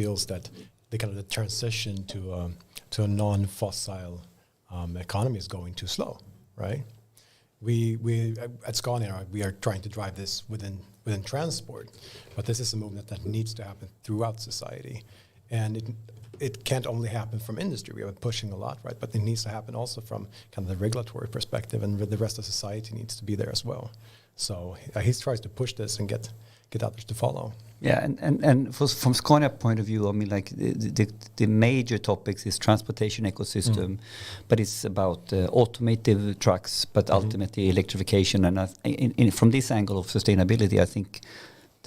feels that the kind of the transition to a non-fossil economy is going too slow, right? We at Scania, we are trying to drive this within transport, but this is a movement that needs to happen throughout society, and it can't only happen from industry. We are pushing a lot, right? But it needs to happen also from kind of the regulatory perspective, and the rest of society needs to be there as well. So he tries to push this and get others to follow. Yeah, and from Scania point of view, I mean, like the major topics is transportation ecosystem, but it's about automotive trucks, but ultimately electrification. And from this angle of sustainability, I think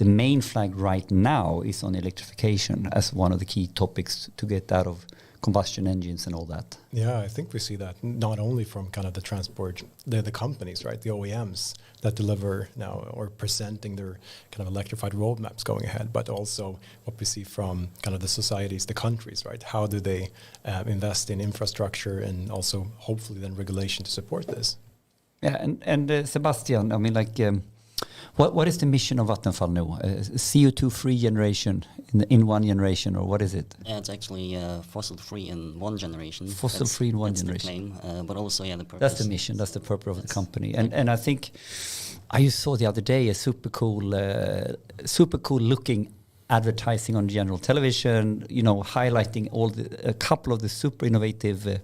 the main flag right now is on electrification as one of the key topics to get out of combustion engines and all that. Yeah, I think we see that not only from kind of the transport, the companies, right, the OEMs that deliver now or presenting their kind of electrified roadmaps going ahead, but also what we see from kind of the societies, the countries, right? How do they invest in infrastructure and also hopefully then regulation to support this? Yeah, and Sebastian, I mean, like, what is the mission of Vattenfall now? CO2-free generation in one generation, or what is it? Yeah, it's actually fossil-free in one generation. Fossil-free in one that's generation. The claim, but also, the purpose. That's the mission. That's the purpose of the company. And I think I saw the other day a super cool looking advertising on general television. You know, highlighting a couple of the super innovative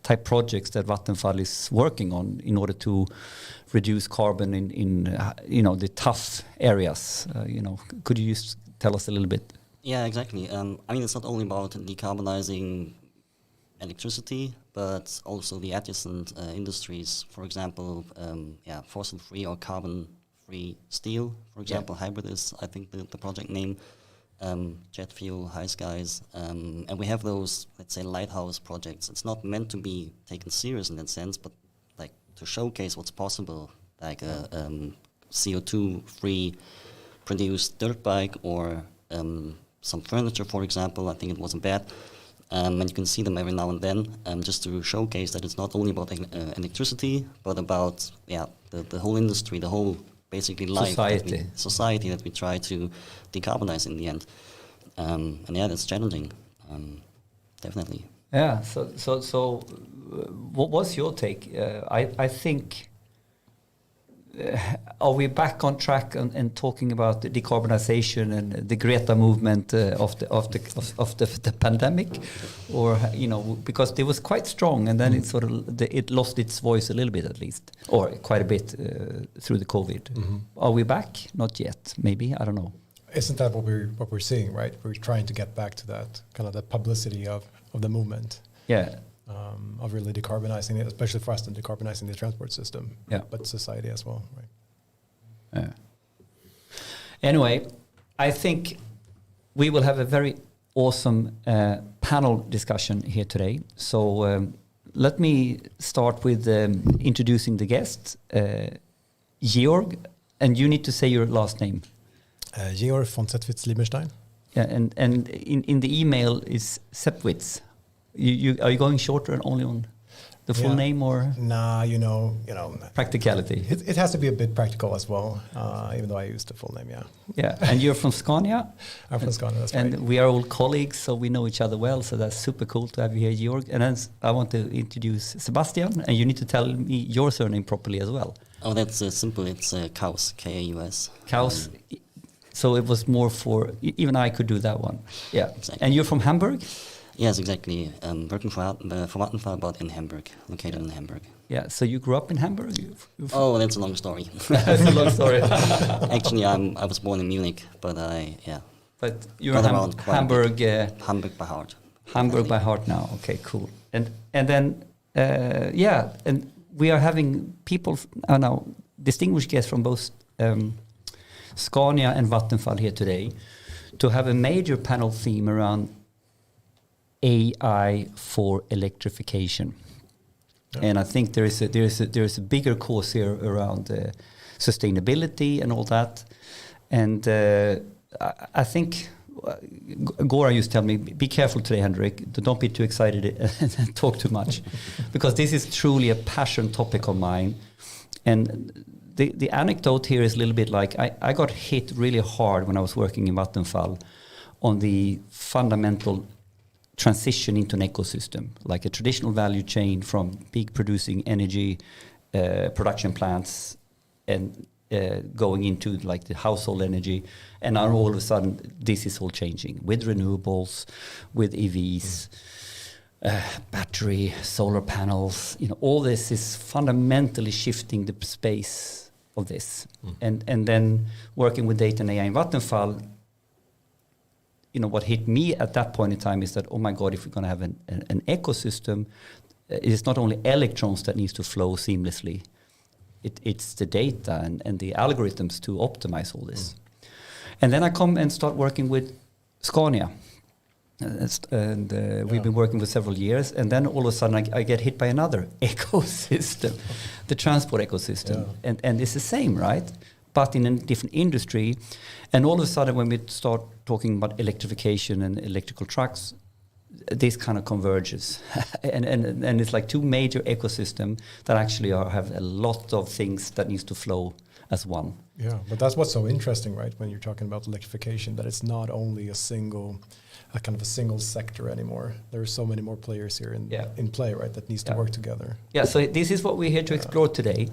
type projects that Vattenfall is working on in order to reduce carbon in the tough areas. Could you just tell us a little bit? Yeah, exactly. I mean, it's not only about decarbonizing electricity, but also the adjacent industries. For example, fossil-free or carbon-free steel. For example, hybrid is, I think, the project name. Jet fuel, high skies, and we have those, let's say, lighthouse projects. It's not meant to be taken serious in that sense, but like to showcase what's possible, like a CO2-free produced dirt bike or some furniture, for example. I think it wasn't bad. And you can see them every now and then, just to showcase that it's not only about electricity, but about the whole industry, the whole basically life, society that we try to decarbonize in the end. And that's challenging, definitely. Yeah. So, what was your take? I think. Are we back on track and talking about the decarbonization and the Greta movement of the pandemic, or because it was quite strong and then it lost its voice a little bit at least, or quite a bit through the COVID. Are we back? Not yet. Maybe, I don't know. Isn't that what we're seeing, right? We're trying to get back to that kind of the publicity of the movement. Yeah. Of really decarbonizing it, especially for us, and decarbonizing the transport system, but society as well, right? Yeah. Anyway, I think we will have a very awesome panel discussion here today. So let me start with introducing the guest, Georg, and you need to say your last name. Georg von Zedtwitz-Liebenstein. Yeah, and in the email is Zedtwitz. Are you going shorter and only on the full name, or? Nah, practicality. It has to be a bit practical as well, even though I used the full name, Yeah, and you're from Scania? I'm from Scania, that's right. And we are all colleagues, so we know each other well, so that's super cool to have you here, Georg. And then I want to introduce Sebastian, and you need to tell me your surname properly as well. Oh, that's simple. It's Kaus, K-A-U-S. Kaus. So it was more for, even I could do that one. Yeah, exactly. And you're from Hamburg? Yes, exactly. Working for Vattenfall, but in Hamburg, located in Hamburg. Yeah, so you grew up in Hamburg? Oh, that's a long story. That's a long story. Actually, I was born in Munich, but But you're Hamburg. Hamburg by heart. Hamburg by heart now. Okay, cool. And then and we are having people now, distinguished guests from both Scania and Vattenfall here today, to have a major panel theme around AI for electrification. And I think there is a bigger cause here around sustainability and all that. And I think Gora used to tell me, be careful today, Henrik, don't be too excited and talk too much, because this is truly a passion topic of mine. And the anecdote here is a little bit like I got hit really hard when I was working in Vattenfall on the fundamental transition into an ecosystem, like a traditional value chain from peak producing energy production plants and going into like the household energy, and now all of a sudden this is all changing with renewables, with EVs, battery, solar panels. All this is fundamentally shifting the space of this, and then working with data and AI in Vattenfall. What hit me at that point in time is that, oh my God, if we're going to have an ecosystem, it's not only electrons that needs to flow seamlessly, it's the data and the algorithms to optimize all this. And then I come and start working with Scania. We've been working for several years, and then all of a sudden I get hit by another ecosystem, the transport ecosystem. Yeah. And it's the same, right? But in a different industry. And all of a sudden when we start talking about electrification and electrical trucks, this kind of converges. and it's like two major ecosystems that actually have a lot of things that needs to flow as one. Yeah, but that's what's so interesting, right? When you're talking about electrification, that it's not only a kind of a single sector anymore. There are so many more players here in play, right? That needs to work together. Yeah, so this is what we're here to explore today.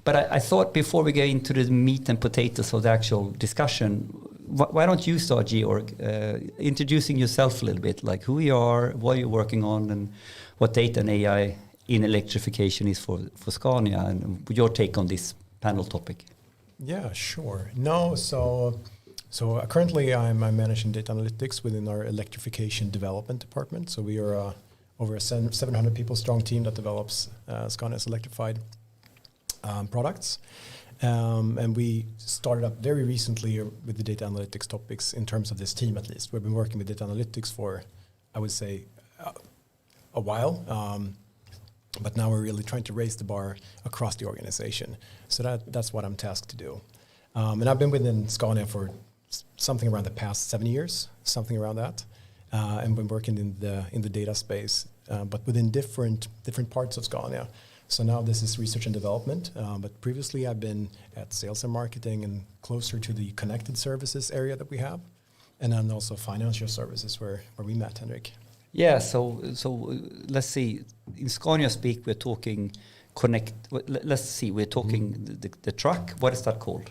But I thought before we get into the meat and potatoes of the actual discussion, why don't you start, Georg, introducing yourself a little bit, like who you are, what you're working on, and what data and AI in electrification is for Scania, and your take on this panel topic. Yeah, sure. No, so currently I'm managing data analytics within our Electrification Development department. So we are over a 700 people strong team that develops Scania's electrified products. And we started up very recently with the data analytics topics in terms of this team, at least. We've been working with data analytics for, I would say, a while. But now we're really trying to raise the bar across the organization. So that's what I'm tasked to do. And I've been within Scania for something around the past 7 years, something around that, and been working in the data space, but within different parts of Scania. So now this is research and development, but previously I've been at sales and marketing and closer to the connected services area that we have, and then also financial services where we met, Henrik. Yeah, so let's see. In Scania speak, we're talking we're talking the truck. What is that called?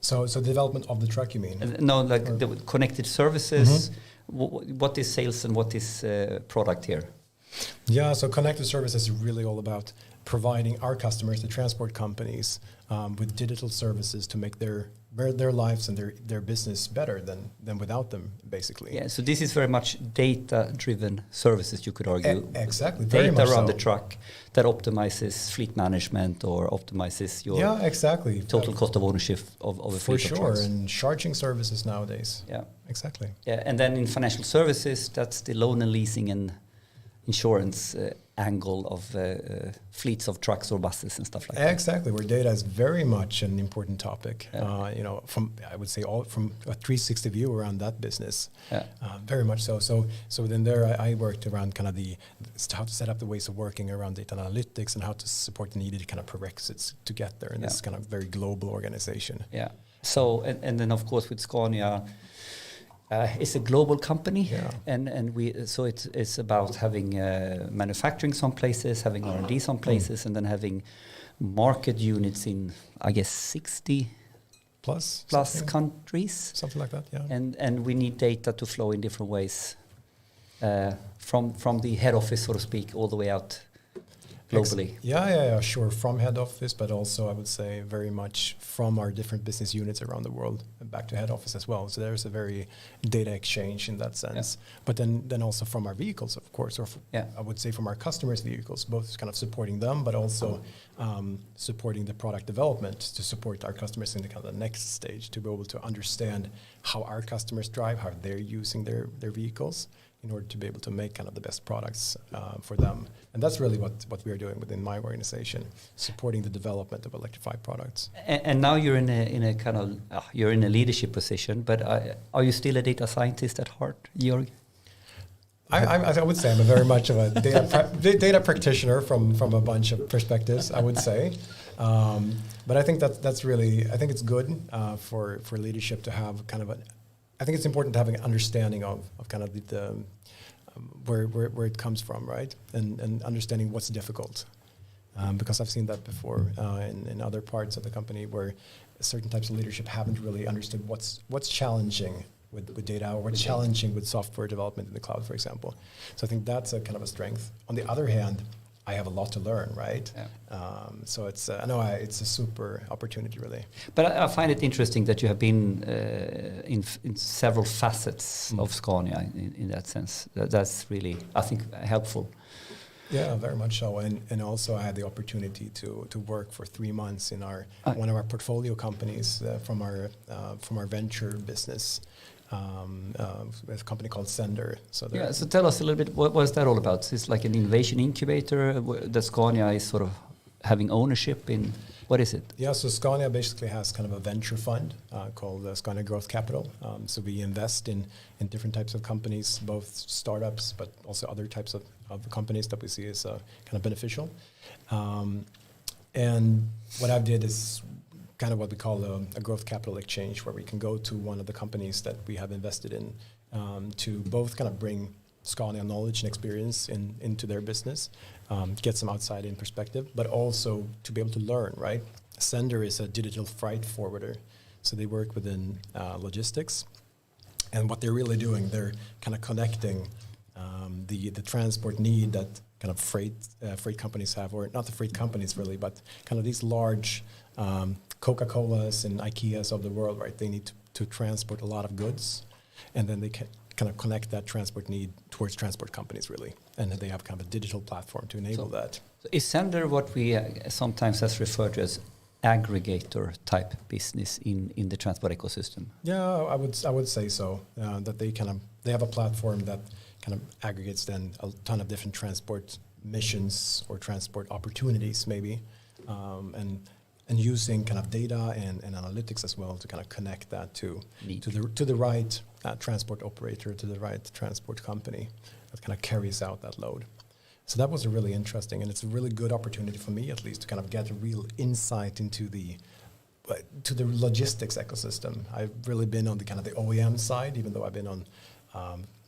So the development of the truck, you mean? No, like the connected services. Mm-hmm. What is sales and what is product here? Yeah, so connected services is really all about providing our customers, the transport companies, with digital services to make their lives and their business better than without them, basically. Yeah, so this is very much data-driven services, you could argue. Exactly. Data very around the truck that optimizes fleet management or optimizes your total cost of ownership of a fleet of trucks. For sure, and charging services nowadays. Yeah. Exactly. Yeah, and then in financial services, that's the loan and leasing and insurance angle of fleets of trucks or buses and stuff like that. Exactly, where data is very much an important topic. From I would say from a 360 view around that business. Yeah. Very much so. So then there I worked around kind of how to set up the ways of working around data analytics and how to support the needed kind of prerequisites to get there in this kind of very global organization. Yeah. So and then of course with Scania. It's a global company, and it's about having manufacturing some places, having R&D some places, and then having market units in, I guess, 60 plus countries, something like that. Yeah, and we need data to flow in different ways, from the head office, so to speak, all the way out globally. Sure, from head office, but also I would say very much from our different business units around the world and back to head office as well. So there's a very data exchange in that sense. Yeah. But then also from our vehicles, of course, I would say from our customers' vehicles, both kind of supporting them, but also supporting the product development to support our customers in the kind of the next stage, to be able to understand how our customers drive, how they're using their vehicles, in order to be able to make kind of the best products for them. And that's really what we are doing within my organization, supporting the development of electrified products. And now you're in a kind of you're in a leadership position, but are you still a data scientist at heart, Georg? I would say I'm very much of a data practitioner from a bunch of perspectives, I would say. But I think that's really, I think it's good for leadership to have kind of I think it's important to have an understanding of kind of the where it comes from, right? And understanding what's difficult. Because I've seen that before in other parts of the company where certain types of leadership haven't really understood what's challenging with data or what's challenging with software development in the cloud, for example. So I think that's a kind of a strength. On the other hand, I have a lot to learn, right? Yeah. So it's it's a super opportunity, really. But I find it interesting that you have been in several facets of Scania in that sense. That's really, I think, helpful. Yeah, very much so. And also I had the opportunity to work for 3 months in one of our portfolio companies from our venture business. With a company called Sender. So tell us a little bit, what is that all about? It's like an innovation incubator that Scania is sort of having ownership in. What is it? Yeah, so Scania basically has kind of a venture fund called Scania Growth Capital. So we invest in different types of companies, both startups, but also other types of companies that we see as kind of beneficial. And what I did is kind of what we call a growth capital exchange, where we can go to one of the companies that we have invested in to both kind of bring Scania knowledge and experience into their business, get some outside-in perspective, but also to be able to learn, right? Sender is a digital freight forwarder, so they work within logistics. And what they're really doing, they're kind of connecting the transport need that kind of freight companies have, or not the freight companies really, but kind of these large Coca-Colas and IKEAs of the world, right? They need to transport a lot of goods, and then they kind of connect that transport need towards transport companies, really. And they have kind of a digital platform to enable that. So is Sender what we sometimes has referred to as aggregator type business in the transport ecosystem? Yeah, I would say so. That they have a platform that kind of aggregates then a ton of different transport missions or transport opportunities, maybe, and using kind of data and analytics as well to kind of connect that to the right transport operator, to the right transport company that kind of carries out that load. So that was a really interesting, and it's a really good opportunity for me, at least, to kind of get a real insight into the logistics ecosystem. I've really been on the kind of the OEM side, even though I've been on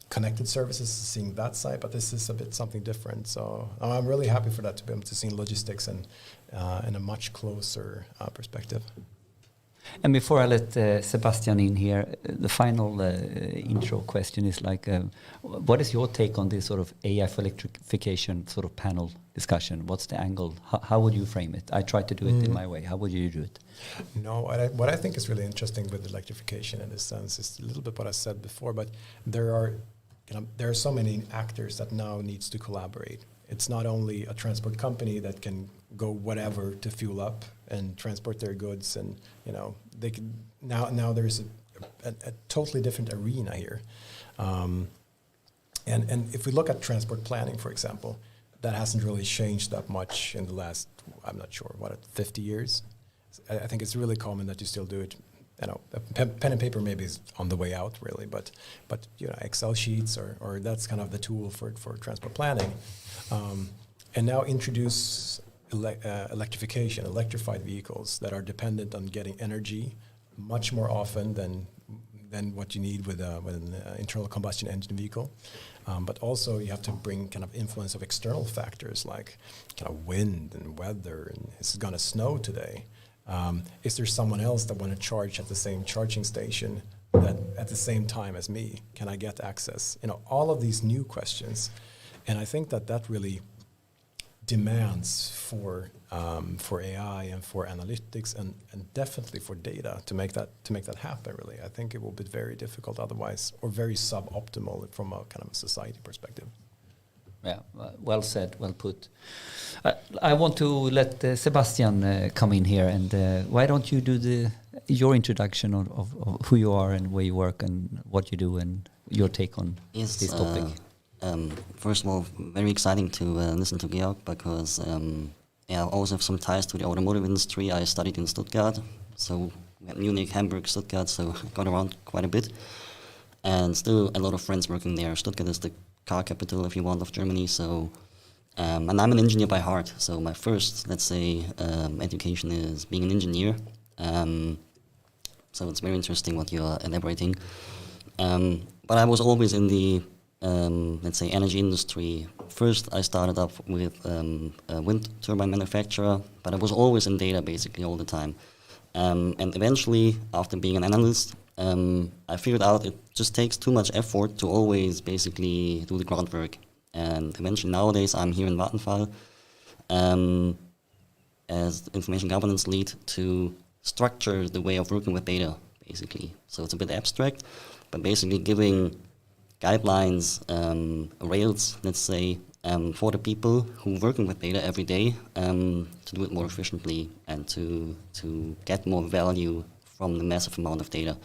connected services, seeing that side, but this is a bit something different. So I'm really happy for that, to be able to see logistics and in a much closer perspective. And before I let Sebastian in here, the final intro question is like, what is your take on this sort of AI for electrification sort of panel discussion? What's the angle? How would you frame it? I try to do it in my way. How would you do it? No, what I think is really interesting with electrification in this sense is a little bit what I said before, but there are so many actors that now needs to collaborate. It's not only a transport company that can go whatever to fuel up and transport their goods, and they can now there's a totally different arena here. And if we look at transport planning, for example, that hasn't really changed that much in the last, I'm not sure, 50 years. I think it's really common that you still do it. Pen and paper maybe is on the way out, really, but Excel sheets or that's kind of the tool for transport planning. And now introduce electrification, electrified vehicles that are dependent on getting energy much more often than what you need with an internal combustion engine vehicle. But also you have to bring kind of influence of external factors like kind of wind and weather, and it's going to snow today. Is there someone else that want to charge at the same charging station that at the same time as me? Can I get access? All of these new questions. And I think that really demands for AI and for analytics and definitely for data to make that happen, really. I think it will be very difficult otherwise, or very suboptimal from a kind of a society perspective. Yeah, well said, well put. I want to let Sebastian come in here, and why don't you do your introduction of who you are and where you work and what you do and your take on this topic. First of all, very exciting to listen to Georg, because I also have some ties to the automotive industry. I studied in Stuttgart, so we had Munich, Hamburg, Stuttgart, so I got around quite a bit. And still a lot of friends working there. Stuttgart is the car capital, if you want, of Germany. So, and I'm an engineer by heart. So my first, let's say, education is being an engineer. So it's very interesting what you're elaborating. But I was always in the, let's say, energy industry. First, I started up with a wind turbine manufacturer, but I was always in data basically all the time. And eventually, after being an analyst, I figured out it just takes too much effort to always basically do the groundwork. And eventually nowadays I'm here in Vattenfall as information governance lead to structure the way of working with data, basically. So it's a bit abstract, but basically giving guidelines, rails, let's say, for the people who are working with data every day to do it more efficiently and to get more value from the massive amount of data.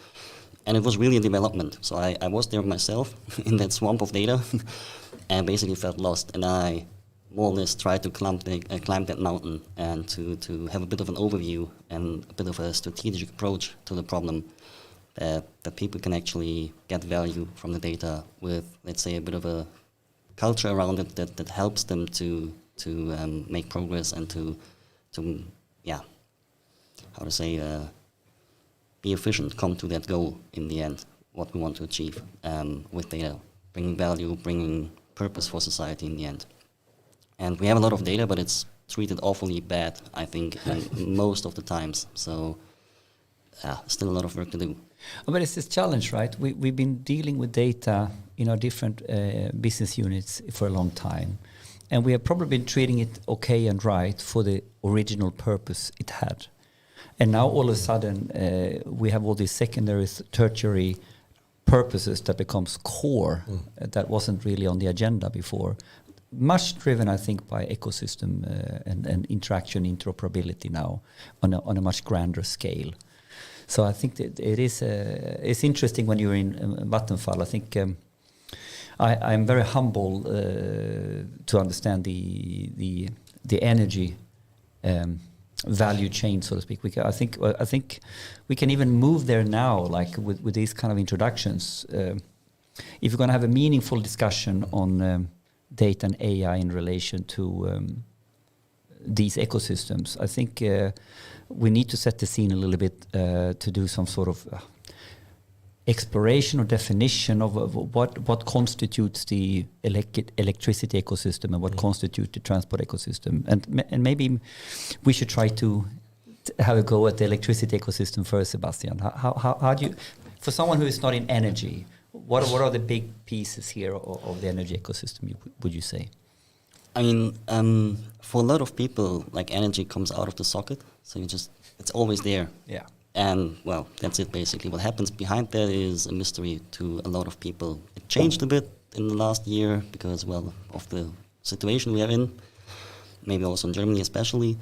And it was really a development. So I was there myself in that swamp of data and basically felt lost. And I more or less tried to climb that mountain and to have a bit of an overview and a bit of a strategic approach to the problem that people can actually get value from the data with, let's say, a bit of a culture around it that helps them to make progress and to be efficient, come to that goal in the end, what we want to achieve with data, bringing value, bringing purpose for society in the end. And we have a lot of data, but it's treated awfully bad, I think, most of the times. So still a lot of work to do. But it's this challenge, right? We've been dealing with data in our different business units for a long time. And we have probably been treating it okay and right for the original purpose it had. And now all of a sudden we have all these secondary, tertiary purposes that becomes core that wasn't really on the agenda before. Much driven, I think, by ecosystem and interaction, interoperability now on a much grander scale. So I think that it is it's interesting when you're in Vattenfall. I think I'm very humble to understand the energy value chain, so to speak. I think we can even move there now, like with these kind of introductions. If you're going to have a meaningful discussion on data and AI in relation to these ecosystems, I think we need to set the scene a little bit to do some sort of exploration or definition of what constitutes the electricity ecosystem and what constitutes the transport ecosystem. And maybe we should try to have a go at the electricity ecosystem first, Sebastian. How do you, for someone who is not in energy, what are the big pieces here of the energy ecosystem, would you say? I mean, for a lot of people, like energy comes out of the socket, so it's always there. Yeah. And, well, that's it basically. What happens behind that is a mystery to a lot of people. It changed a bit in the last year because, well, of the situation we are in, maybe also in Germany especially.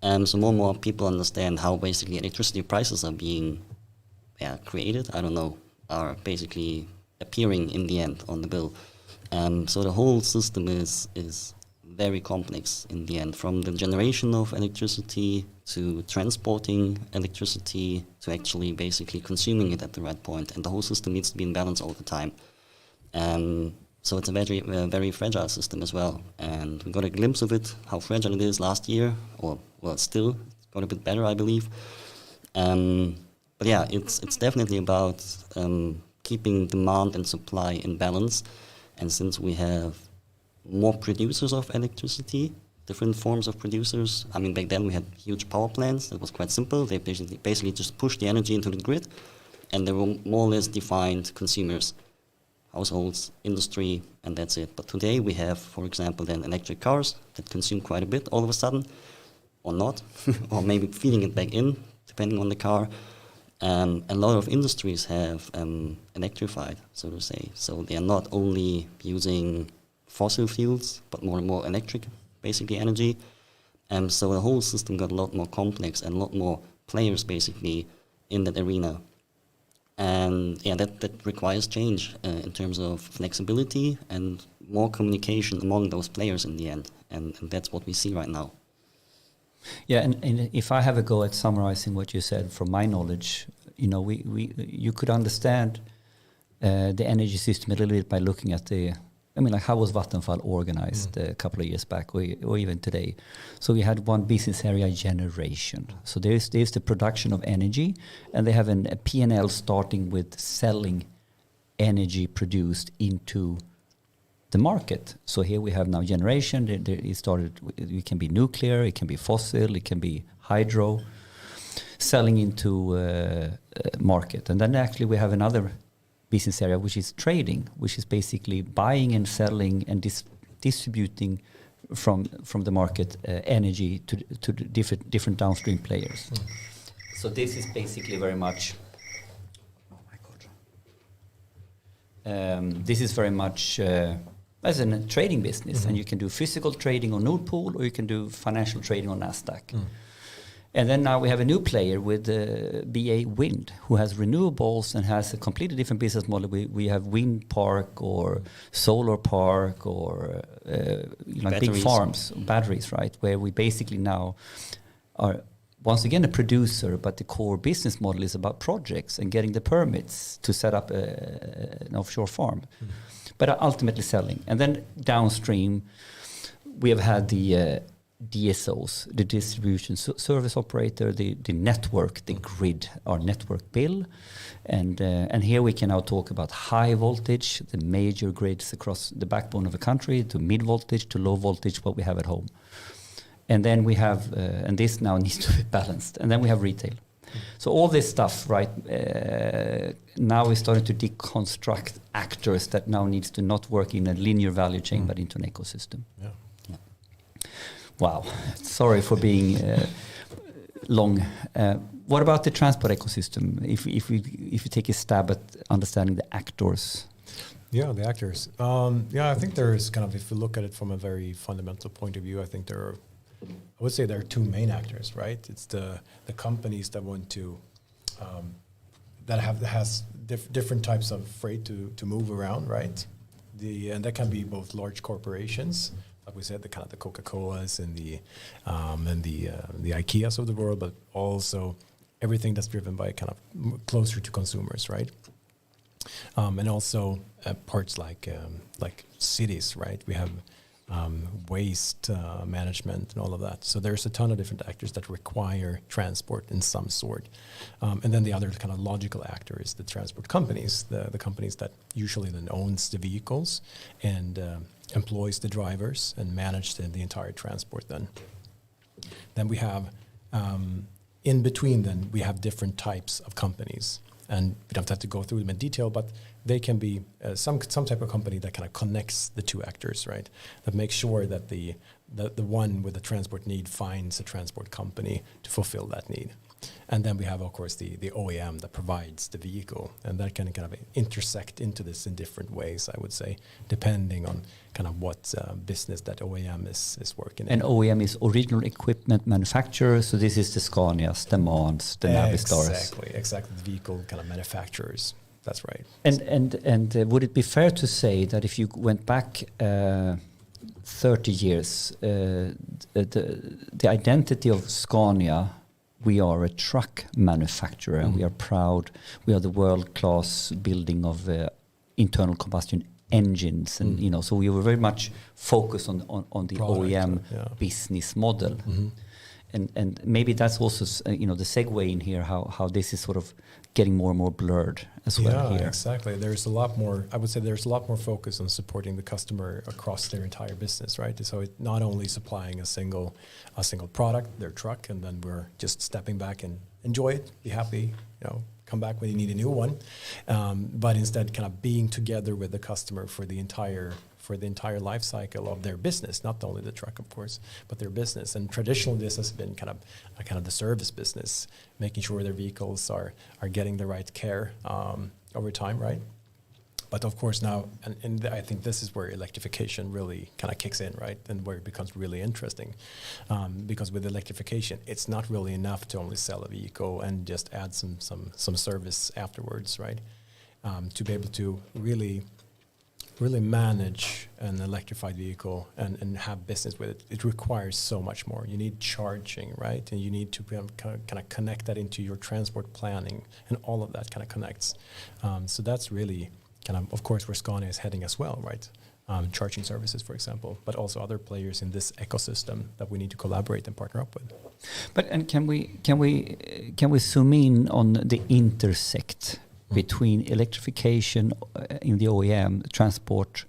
So more and more people understand how basically electricity prices are being created, are basically appearing in the end on the bill. So the whole system is very complex in the end, from the generation of electricity to transporting electricity to actually basically consuming it at the right point. And the whole system needs to be in balance all the time. So it's a very, very fragile system as well. And we got a glimpse of it, how fragile it is last year, still it's got a bit better, I believe. But yeah, it's definitely about keeping demand and supply in balance. And since we have more producers of electricity, different forms of producers. I mean, back then we had huge power plants. That was quite simple. They basically just pushed the energy into the grid, and there were more or less defined consumers, households, industry, and that's it. But today we have, for example, then electric cars that consume quite a bit all of a sudden, or not, or maybe feeding it back in, depending on the car. A lot of industries have electrified, so to say. So they are not only using fossil fuels, but more and more electric, basically energy. So the whole system got a lot more complex and a lot more players basically in that arena. And yeah, that requires change in terms of flexibility and more communication among those players in the end. And that's what we see right now. Yeah, and if I have a go at summarizing what you said from my knowledge, you could understand the energy system a little bit by looking at how was Vattenfall organized a couple of years back or even today? So we had one business area, generation. So there's the production of energy, and they have a P&L starting with selling energy produced into the market. So here we have now generation. It started. It can be nuclear, it can be fossil, it can be hydro, selling into market. And then actually we have another business area which is trading, which is basically buying and selling and distributing from the market energy to different downstream players. So this is basically very much. Oh my God. This is very much as a trading business, and you can do physical trading on Nord Pool, or you can do financial trading on Nasdaq. And then now we have a new player with BA Wind, who has renewables and has a completely different business model. We have wind park or solar park or big farms, batteries, right? Where we basically now are once again a producer, but the core business model is about projects and getting the permits to set up an offshore farm, but ultimately selling. And then downstream, we have had the DSOs, the distribution service operator, the network, the grid, our network bill, and here we can now talk about high voltage, the major grids across the backbone of a country, to mid voltage, to low voltage, what we have at home, and then we have, and this now needs to be balanced, and then we have retail. So all this stuff, right? Now we're starting to deconstruct actors that now needs to not work in a linear value chain, but into an ecosystem. Yeah. Wow, sorry for being long. What about the transport ecosystem? If you take a stab at understanding the actors. Yeah, the actors. I think there is kind of, if you look at it from a very fundamental point of view, I think I would say there are two main actors, right? It's the companies that want to that has different types of freight to move around, right? And that can be both large corporations, like we said, the kind of the Coca-Colas and the IKEAs of the world, but also everything that's driven by kind of closer to consumers, right? And also parts like cities, right? We have waste management and all of that. So there's a ton of different actors that require transport in some sort. And then the other kind of logical actor is the transport companies, the companies that usually then owns the vehicles and employs the drivers and manage the entire transport then. Then we have, in between then, we have different types of companies. And we don't have to go through them in detail, but they can be some type of company that kind of connects the two actors, right? That makes sure that the one with the transport need finds a transport company to fulfill that need. And then we have, of course, the OEM that provides the vehicle, and that can kind of intersect into this in different ways, I would say, depending on kind of what business that OEM is working in. And OEM is original equipment manufacturer, so this is the Scanias, the Mans, the Navistars. Exactly, the vehicle kind of manufacturers. That's right. And would it be fair to say that if you went back 30 years, the identity of Scania, we are a truck manufacturer, and we are proud. We are the world-class building of internal combustion engines, and so we were very much focused on the product, OEM business model, and maybe that's also the segue in here how this is sort of getting more and more blurred as well here. Exactly. There's a lot more. I would say there's a lot more focus on supporting the customer across their entire business, right? So it's not only supplying a single product, their truck, and then we're just stepping back and enjoy it, be happy, come back when you need a new one, but instead kind of being together with the customer for the entire life cycle of their business, not only the truck, of course, but their business. And traditionally, this has been kind of the service business, making sure their vehicles are getting the right care over time, right? But of course now, and I think this is where electrification really kind of kicks in, right? And where it becomes really interesting, because with electrification, it's not really enough to only sell a vehicle and just add some service afterwards, right? To be able to really manage an electrified vehicle and have business with it, it requires so much more. You need charging, right? And you need to kind of connect that into your transport planning, and all of that kind of connects. So that's really kind of course, where Scania is heading as well, right? Charging services, for example, but also other players in this ecosystem that we need to collaborate and partner up with. But can we zoom in on the intersect between electrification in the OEM, transport,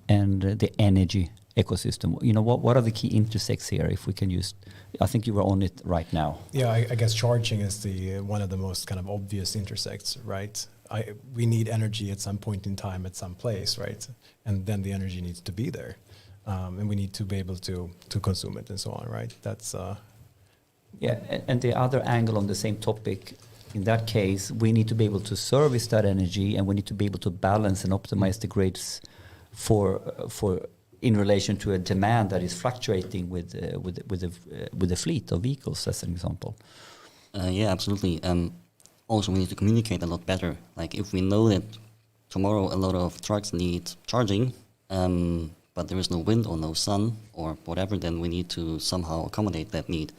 and the energy ecosystem. You know, what are the key intersects here? If we can use, I think you were on it right now. Yeah, I guess charging is the one of the most kind of obvious intersects, right? We need energy at some point in time at some place, right? And then the energy needs to be there, and we need to be able to consume it and so on, right? That's yeah. And the other angle on the same topic, in that case, we need to be able to service that energy, and we need to be able to balance and optimize the grids for in relation to a demand that is fluctuating with the fleet of vehicles, as an example. Yeah, absolutely. Also, we need to communicate a lot better. Like, if we know that tomorrow a lot of trucks need charging, but there is no wind or no sun or whatever, then we need to somehow accommodate that need.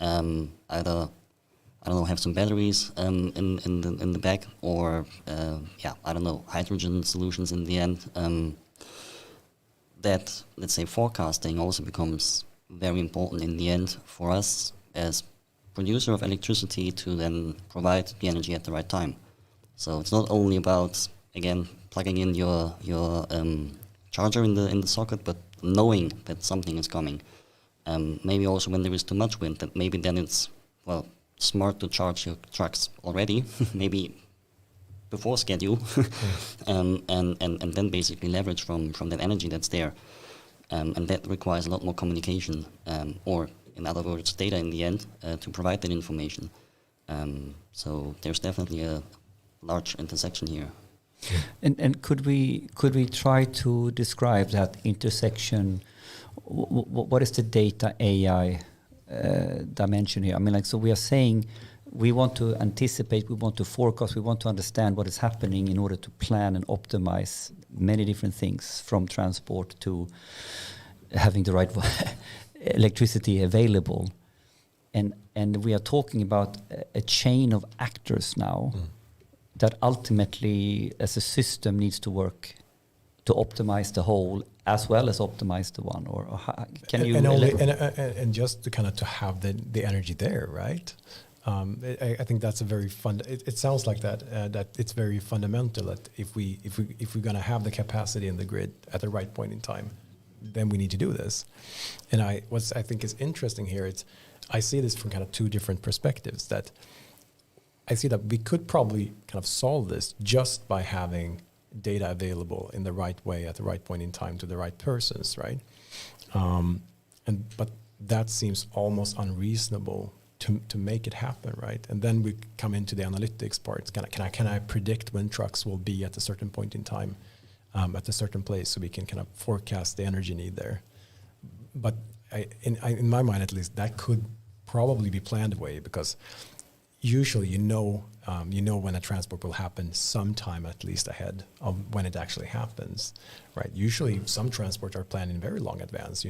Either, I don't know, have some batteries in the back, or I don't know, hydrogen solutions in the end. That, let's say, forecasting also becomes very important in the end for us as producer of electricity to then provide the energy at the right time. So it's not only about, again, plugging in your charger in the socket, but knowing that something is coming. Maybe also when there is too much wind, that maybe then it's, well, smart to charge your trucks already, maybe before schedule, and then basically leverage from that energy that's there. And that requires a lot more communication, or in other words, data in the end, to provide that information. So there's definitely a large intersection here. And could we try to describe that intersection? What is the data AI dimension here? I mean, like, so we are saying we want to anticipate, we want to forecast, we want to understand what is happening in order to plan and optimize many different things, from transport to having the right electricity available. And we are talking about a chain of actors now that ultimately, as a system, needs to work to optimize the whole as well as optimize the one. Or can you and just to kind of to have the energy there, right? I think that's a very fun. It sounds like that it's very fundamental that if we're going to have the capacity in the grid at the right point in time, then we need to do this. And what I think is interesting here, I see this from kind of two different perspectives. That I see that we could probably kind of solve this just by having data available in the right way at the right point in time to the right persons, right? But that seems almost unreasonable to make it happen, right? And then we come into the analytics part. Can I predict when trucks will be at a certain point in time, at a certain place, so we can kind of forecast the energy need there? But in my mind, at least, that could probably be planned away, because usually you know when a transport will happen sometime at least ahead of when it actually happens, right? Usually some transports are planned in very long advance,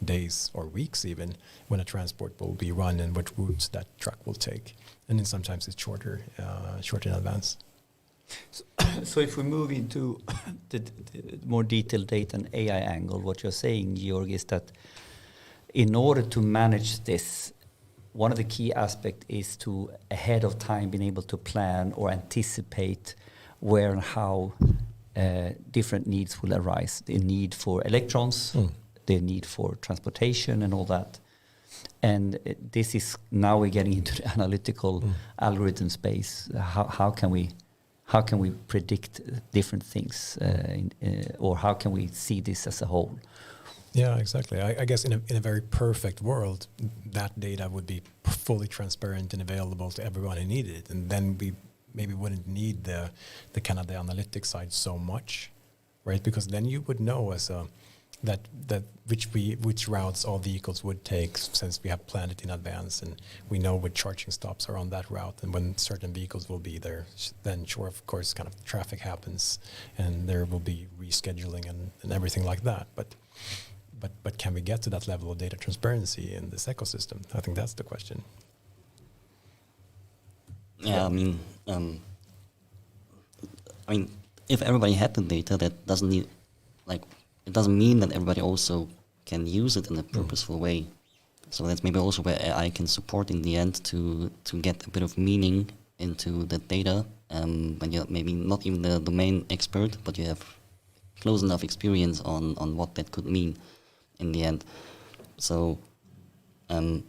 days or weeks even, when a transport will be run and which routes that truck will take. And then sometimes it's shorter in advance. So if we move into the more detailed data and AI angle, what you're saying, Georg, is that in order to manage this, one of the key aspects is to, ahead of time, being able to plan or anticipate where and how different needs will arise. The need for electrons, the need for transportation and all that. And this is, now we're getting into the analytical algorithm space. How can we predict different things, or how can we see this as a whole? Yeah, exactly. I guess in a very perfect world, that data would be fully transparent and available to everyone who needed it, and then we maybe wouldn't need the kind of the analytics side so much, right? Because then you would know that which routes all vehicles would take, since we have planned it in advance, and we know which charging stops are on that route, and when certain vehicles will be there, then sure, of course, kind of traffic happens, and there will be rescheduling and everything like that. But can we get to that level of data transparency in this ecosystem? I think that's the question. Yeah, I mean, if everybody had the data, that doesn't need, it doesn't mean that everybody also can use it in a purposeful way. So that's maybe also where AI can support in the end to get a bit of meaning into the data, when you're maybe not even the domain expert, but you have close enough experience on what that could mean in the end. So, having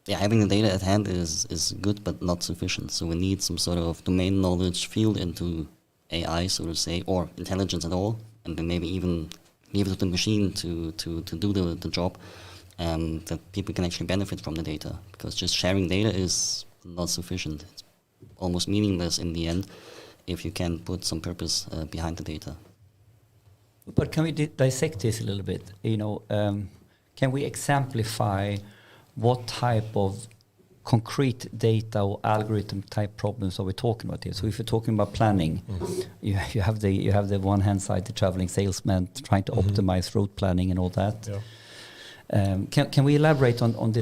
the data at hand is good, but not sufficient. So we need some sort of domain knowledge field into AI, so to say, or intelligence at all, and then maybe even leave it to the machine to do the job, that people can actually benefit from the data. Because just sharing data is not sufficient. It's almost meaningless in the end if you can put some purpose behind the data. But can we dissect this a little bit? Can we exemplify what type of concrete data or algorithm type problems are we talking about here? So if you're talking about planning, you have the one hand side, the traveling salesman trying to optimize route planning and all that. Yeah. Can we elaborate on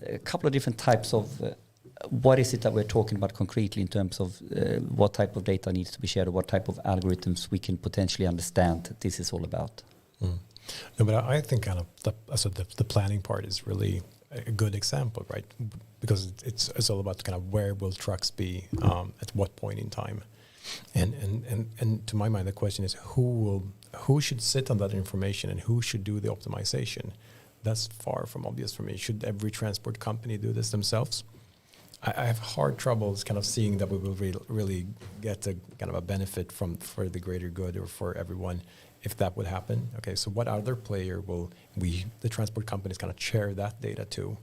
a couple of different types of what is it that we're talking about concretely in terms of what type of data needs to be shared, or what type of algorithms we can potentially understand that this is all about? No, but I think kind of the planning part is really a good example, right? Because it's all about kind of where will trucks be at what point in time, and to my mind the question is who should sit on that information and who should do the optimization. That's far from obvious for me. Should every transport company do this themselves? I have hard troubles kind of seeing that we will really get a kind of a benefit for the greater good or for everyone if that would happen. Okay, so what other player will the transport companies kind of share that data to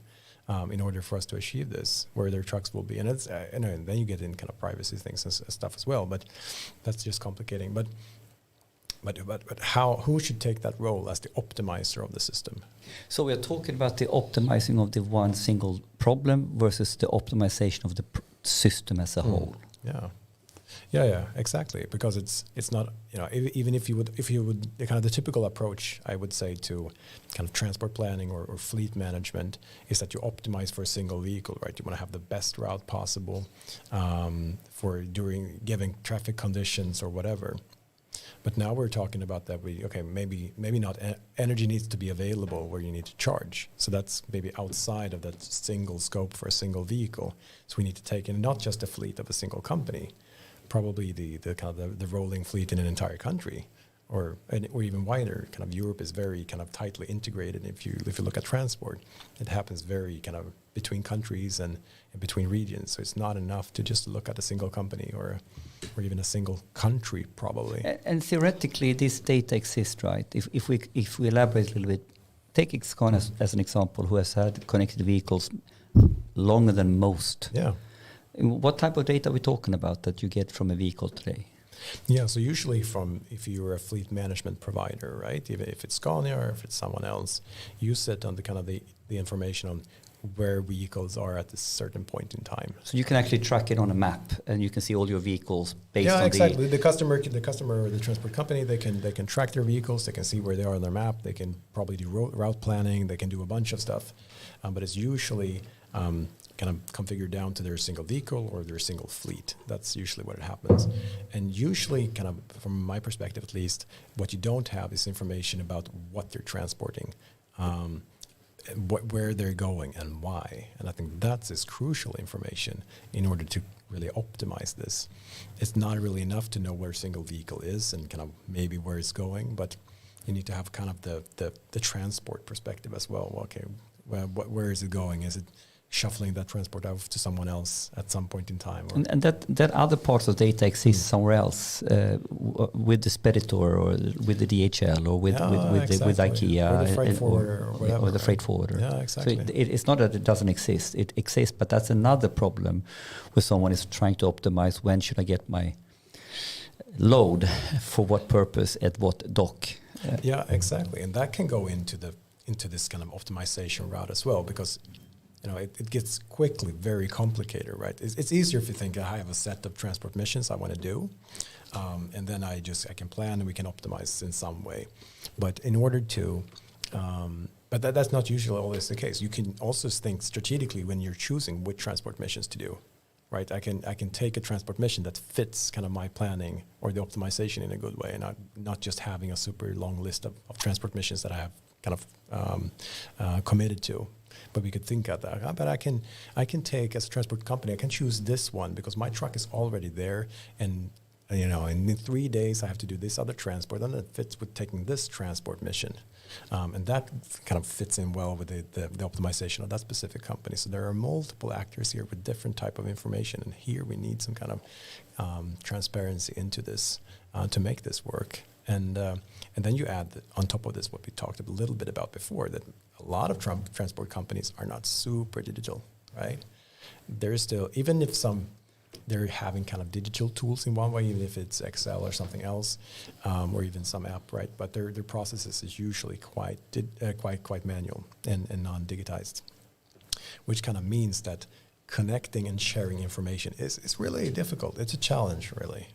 in order for us to achieve this, where their trucks will be? And it's and then you get in kind of privacy things and stuff as well, but that's just complicating. But who should take that role as the optimizer of the system? So we are talking about the optimizing of the one single problem versus the optimization of the system as a whole. Yeah, exactly. Because it's not, even if you would the kind of the typical approach I would say to kind of transport planning or fleet management is that you optimize for a single vehicle, right? You want to have the best route possible for during given traffic conditions or whatever. But now we're talking about that maybe not energy needs to be available where you need to charge. So that's maybe outside of that single scope for a single vehicle. So we need to take in not just a fleet of a single company, probably the kind of the rolling fleet in an entire country, or even wider. Kind of Europe is very kind of tightly integrated. If you look at transport, it happens very kind of between countries and between regions. So it's not enough to just look at a single company or even a single country, probably. And theoretically, this data exists, right? If we elaborate a little bit, take Scania as an example, who has had connected vehicles longer than most. Yeah. What type of data are we talking about that you get from a vehicle today? Yeah, so usually if you're a fleet management provider, right? Even if it's Scania or if it's someone else, you sit on the kind of the information on where vehicles are at a certain point in time. So you can actually track it on a map, and you can see all your vehicles based on exactly. The customer or the transport company, they can track their vehicles. They can see where they are on their map. They can probably do route planning. They can do a bunch of stuff, but it's usually kind of configured down to their single vehicle or their single fleet. That's usually what it happens. And usually, kind of from my perspective at least, what you don't have is information about what they're transporting, where they're going and why. And I think that is crucial information in order to really optimize this. It's not really enough to know where a single vehicle is and kind of maybe where it's going, but you need to have kind of the transport perspective as well. Okay, where is it going? Is it shuffling that transport out to someone else at some point in time? And that other parts of data exist somewhere else, with the Speditor or with the DHL or with IKEA or the freight forwarder or whatever. Or the freight forwarder. Yeah, exactly. So it's not that it doesn't exist. It exists, but that's another problem where someone is trying to optimize when should I get my load, for what purpose, at what dock. Yeah, exactly. And that can go into this kind of optimization route as well, because it gets quickly very complicated, right? It's easier if you think I have a set of transport missions I want to do, and then I can plan and we can optimize in some way. But in order to, but that's not usually always the case. You can also think strategically when you're choosing which transport missions to do, right? I can take a transport mission that fits kind of my planning or the optimization in a good way, and not just having a super long list of transport missions that I have kind of committed to. But we could think of that. But I can take, as a transport company, I can choose this one because my truck is already there, and in 3 days I have to do this other transport, and it fits with taking this transport mission, and that kind of fits in well with the optimization of that specific company. So there are multiple actors here with different type of information, and here we need some kind of transparency into this to make this work. And then you add on top of this what we talked a little bit about before, that a lot of transport companies are not super digital, right? There's still, even if they're having kind of digital tools in one way, even if it's Excel or something else, or even some app, right? But their processes is usually quite manual and non-digitized, which kind of means that connecting and sharing information is really difficult. It's a challenge, really.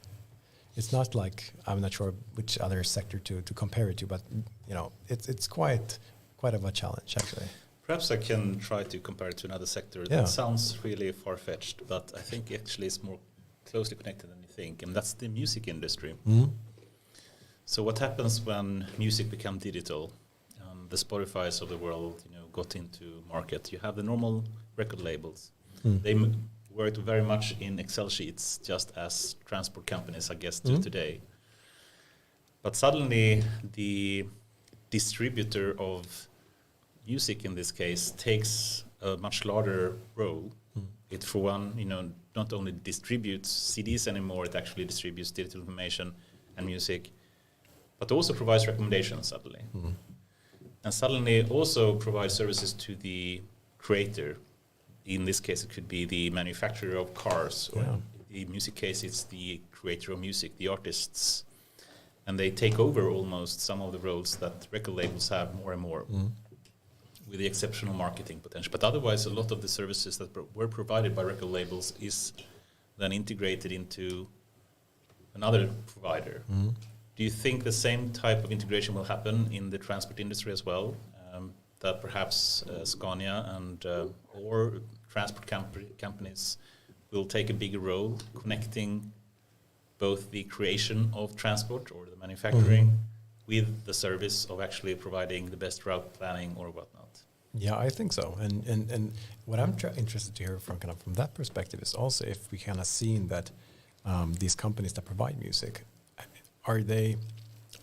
It's not like, I'm not sure which other sector to compare it to, but it's quite of a challenge, actually. Perhaps I can try to compare it to another sector. That sounds really far-fetched, but I think actually it's more closely connected than you think, and that's the music industry. Mm-hmm. So what happens when music becomes digital? The Spotifys of the world, got into market. You have the normal record labels. They worked very much in Excel sheets, just as transport companies, I guess, do today. But suddenly, the distributor of music, in this case, takes a much larger role. It, for one, not only distributes CDs anymore, it actually distributes digital information and music, but also provides recommendations suddenly. And suddenly also provides services to the creator. In this case, it could be the manufacturer of cars, or in the music case, it's the creator of music, the artists. And they take over almost some of the roles that record labels have more and more, with the exceptional marketing potential. But otherwise, a lot of the services that were provided by record labels is then integrated into another provider. Do you think the same type of integration will happen in the transport industry as well? That perhaps Scania and or transport companies will take a bigger role connecting both the creation of transport or the manufacturing with the service of actually providing the best route planning or whatnot? Yeah, I think so. And what I'm interested to hear from that perspective is also if we kind of seen that these companies that provide music, are they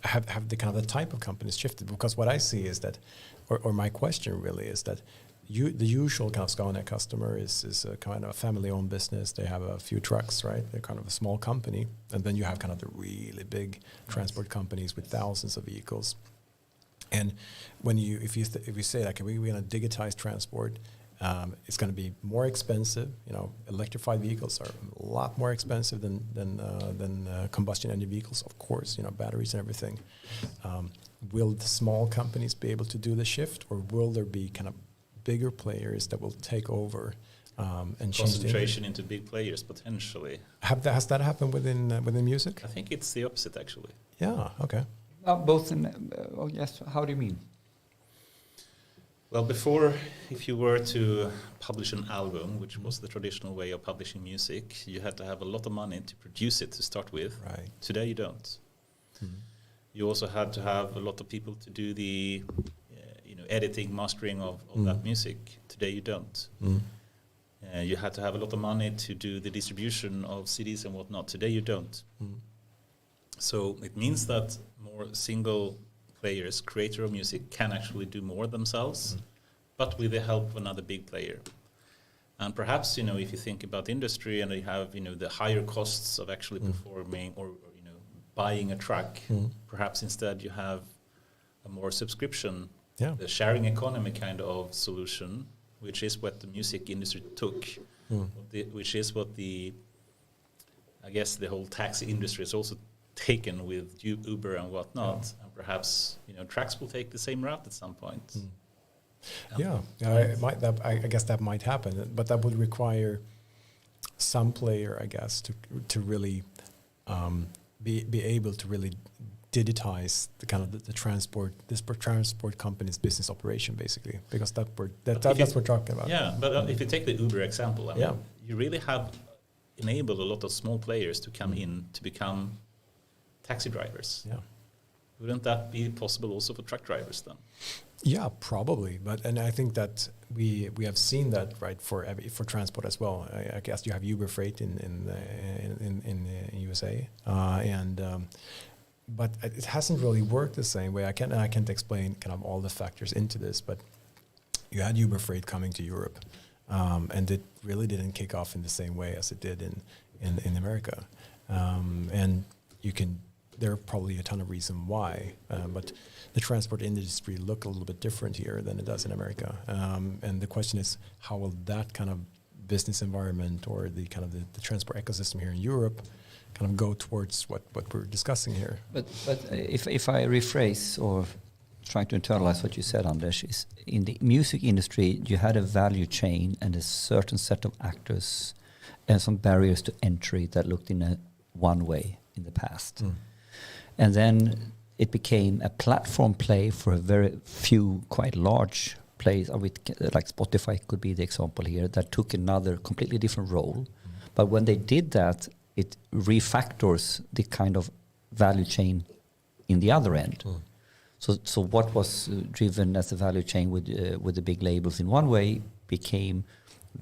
have the kind of the type of companies shifted? Because what I see is that, or my question really is that the usual kind of Scania customer is a kind of a family-owned business. They have a few trucks, right? They're kind of a small company, and then you have kind of the really big transport companies with thousands of vehicles. And when if you say like we're going to digitize transport, it's going to be more expensive. Electrified vehicles are a lot more expensive than combustion engine vehicles, of course. Batteries and everything. Will the small companies be able to do the shift, or will there be kind of bigger players that will take over and concentration into big players potentially? Has that happened within music? I think it's the opposite actually. Yeah. Okay. Both in. Yes. How do you mean? Well, before, if you were to publish an album, which was the traditional way of publishing music, you had to have a lot of money to produce it to start with. Right. Today you don't. You also had to have a lot of people to do the editing, mastering of that music. Today you don't. You had to have a lot of money to do the distribution of CDs and whatnot. Today you don't. So it means that more single players, creator of music, can actually do more themselves, but with the help of another big player. And perhaps, if you think about industry and you have, the higher costs of actually performing or buying a truck, perhaps instead you have a more subscription, the sharing economy kind of solution, which is what the music industry took, which is what I guess the whole taxi industry has also taken with Uber and whatnot, and perhaps trucks will take the same route at some point. I guess that might happen, but that would require some player, I guess, to really be able to really digitize the kind of the transport company's business operation, basically, because that's what we're talking about. Yeah, but if you take the Uber example, I mean, you really have enabled a lot of small players to come in to become taxi drivers. Yeah. Wouldn't that be possible also for truck drivers then? Yeah, probably. And I think that we have seen that, right, for transport as well. I guess you have Uber Freight in USA, but it hasn't really worked the same way. I can't explain kind of all the factors into this, but you had Uber Freight coming to Europe, and it really didn't kick off in the same way as it did in America. And there are probably a ton of reasons why, but the transport industry look a little bit different here than it does in America. And the question is, how will that kind of business environment or the kind of the transport ecosystem here in Europe kind of go towards what we're discussing here? But if I rephrase or try to internalize what you said, Anders, is in the music industry you had a value chain and a certain set of actors and some barriers to entry that looked in a one way in the past. And then it became a platform play for a very few quite large players, like Spotify could be the example here, that took another completely different role. But when they did that, it refactors the kind of value chain in the other end. So what was driven as a value chain with the big labels in one way became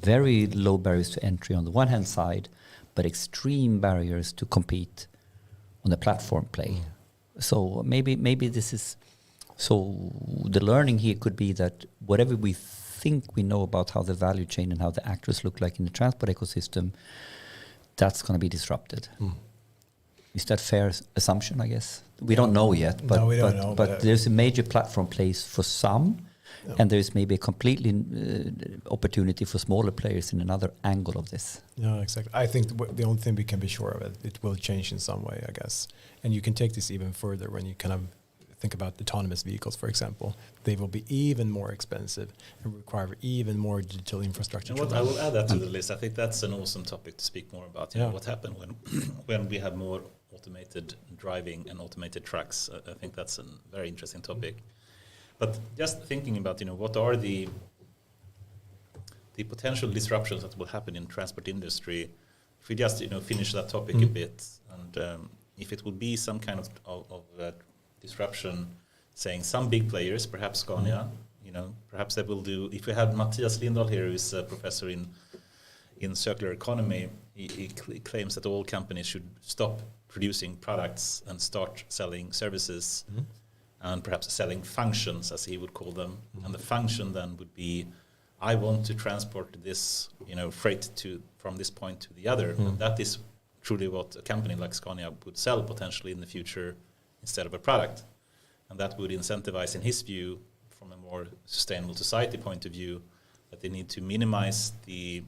very low barriers to entry on the one hand side, but extreme barriers to compete on the platform play. So maybe this is, so the learning here could be that whatever we think we know about how the value chain and how the actors look like in the transport ecosystem, that's going to be disrupted. Is that fair assumption, I guess? We don't know yet, but, no, we don't know, but there's a major platform place for some, and there's maybe a completely opportunity for smaller players in another angle of this. Yeah, exactly. I think the only thing we can be sure of it will change in some way, I guess. And you can take this even further when you kind of think about autonomous vehicles, for example. They will be even more expensive and require even more digital infrastructure. And I will add that to the list. I think that's an awesome topic to speak more about. You know, what happened when we have more automated driving and automated trucks. I think that's a very interesting topic. But just thinking about, what are the potential disruptions that will happen in transport industry, if we just, finish that topic a bit, and if it will be some kind of disruption, saying some big players, perhaps Scania, perhaps they will do, if we had Mattias Lindahl here, who's a professor in circular economy, he claims that all companies should stop producing products and start selling services. And perhaps selling functions, as he would call them. And the function then would be, I want to transport this, freight from this point to the other. And that is truly what a company like Scania would sell potentially in the future instead of a product. And that would incentivize, in his view, from a more sustainable society point of view, that they need to minimize the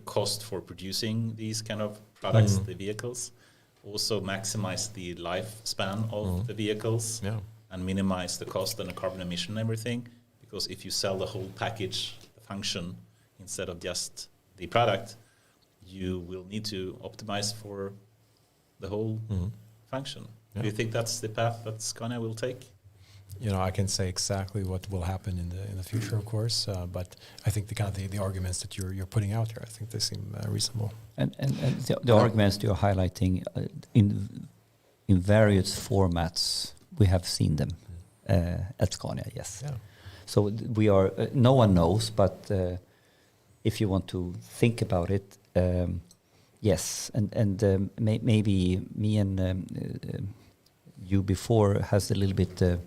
cost for producing these kind of products, the vehicles. Also maximize the lifespan of the vehicles and minimize the cost and the carbon emission and everything. Because if you sell the whole package, the function, instead of just the product, you will need to optimize for the whole function. Do you think that's the path that Scania will take? I can say exactly what will happen in the future, of course, but I think the arguments that you're putting out here, I think they seem reasonable. And the arguments you're highlighting in various formats, we have seen them at Scania, yes. Yeah. So we are, no one knows, but if you want to think about it, yes, and maybe me and you before has a little bit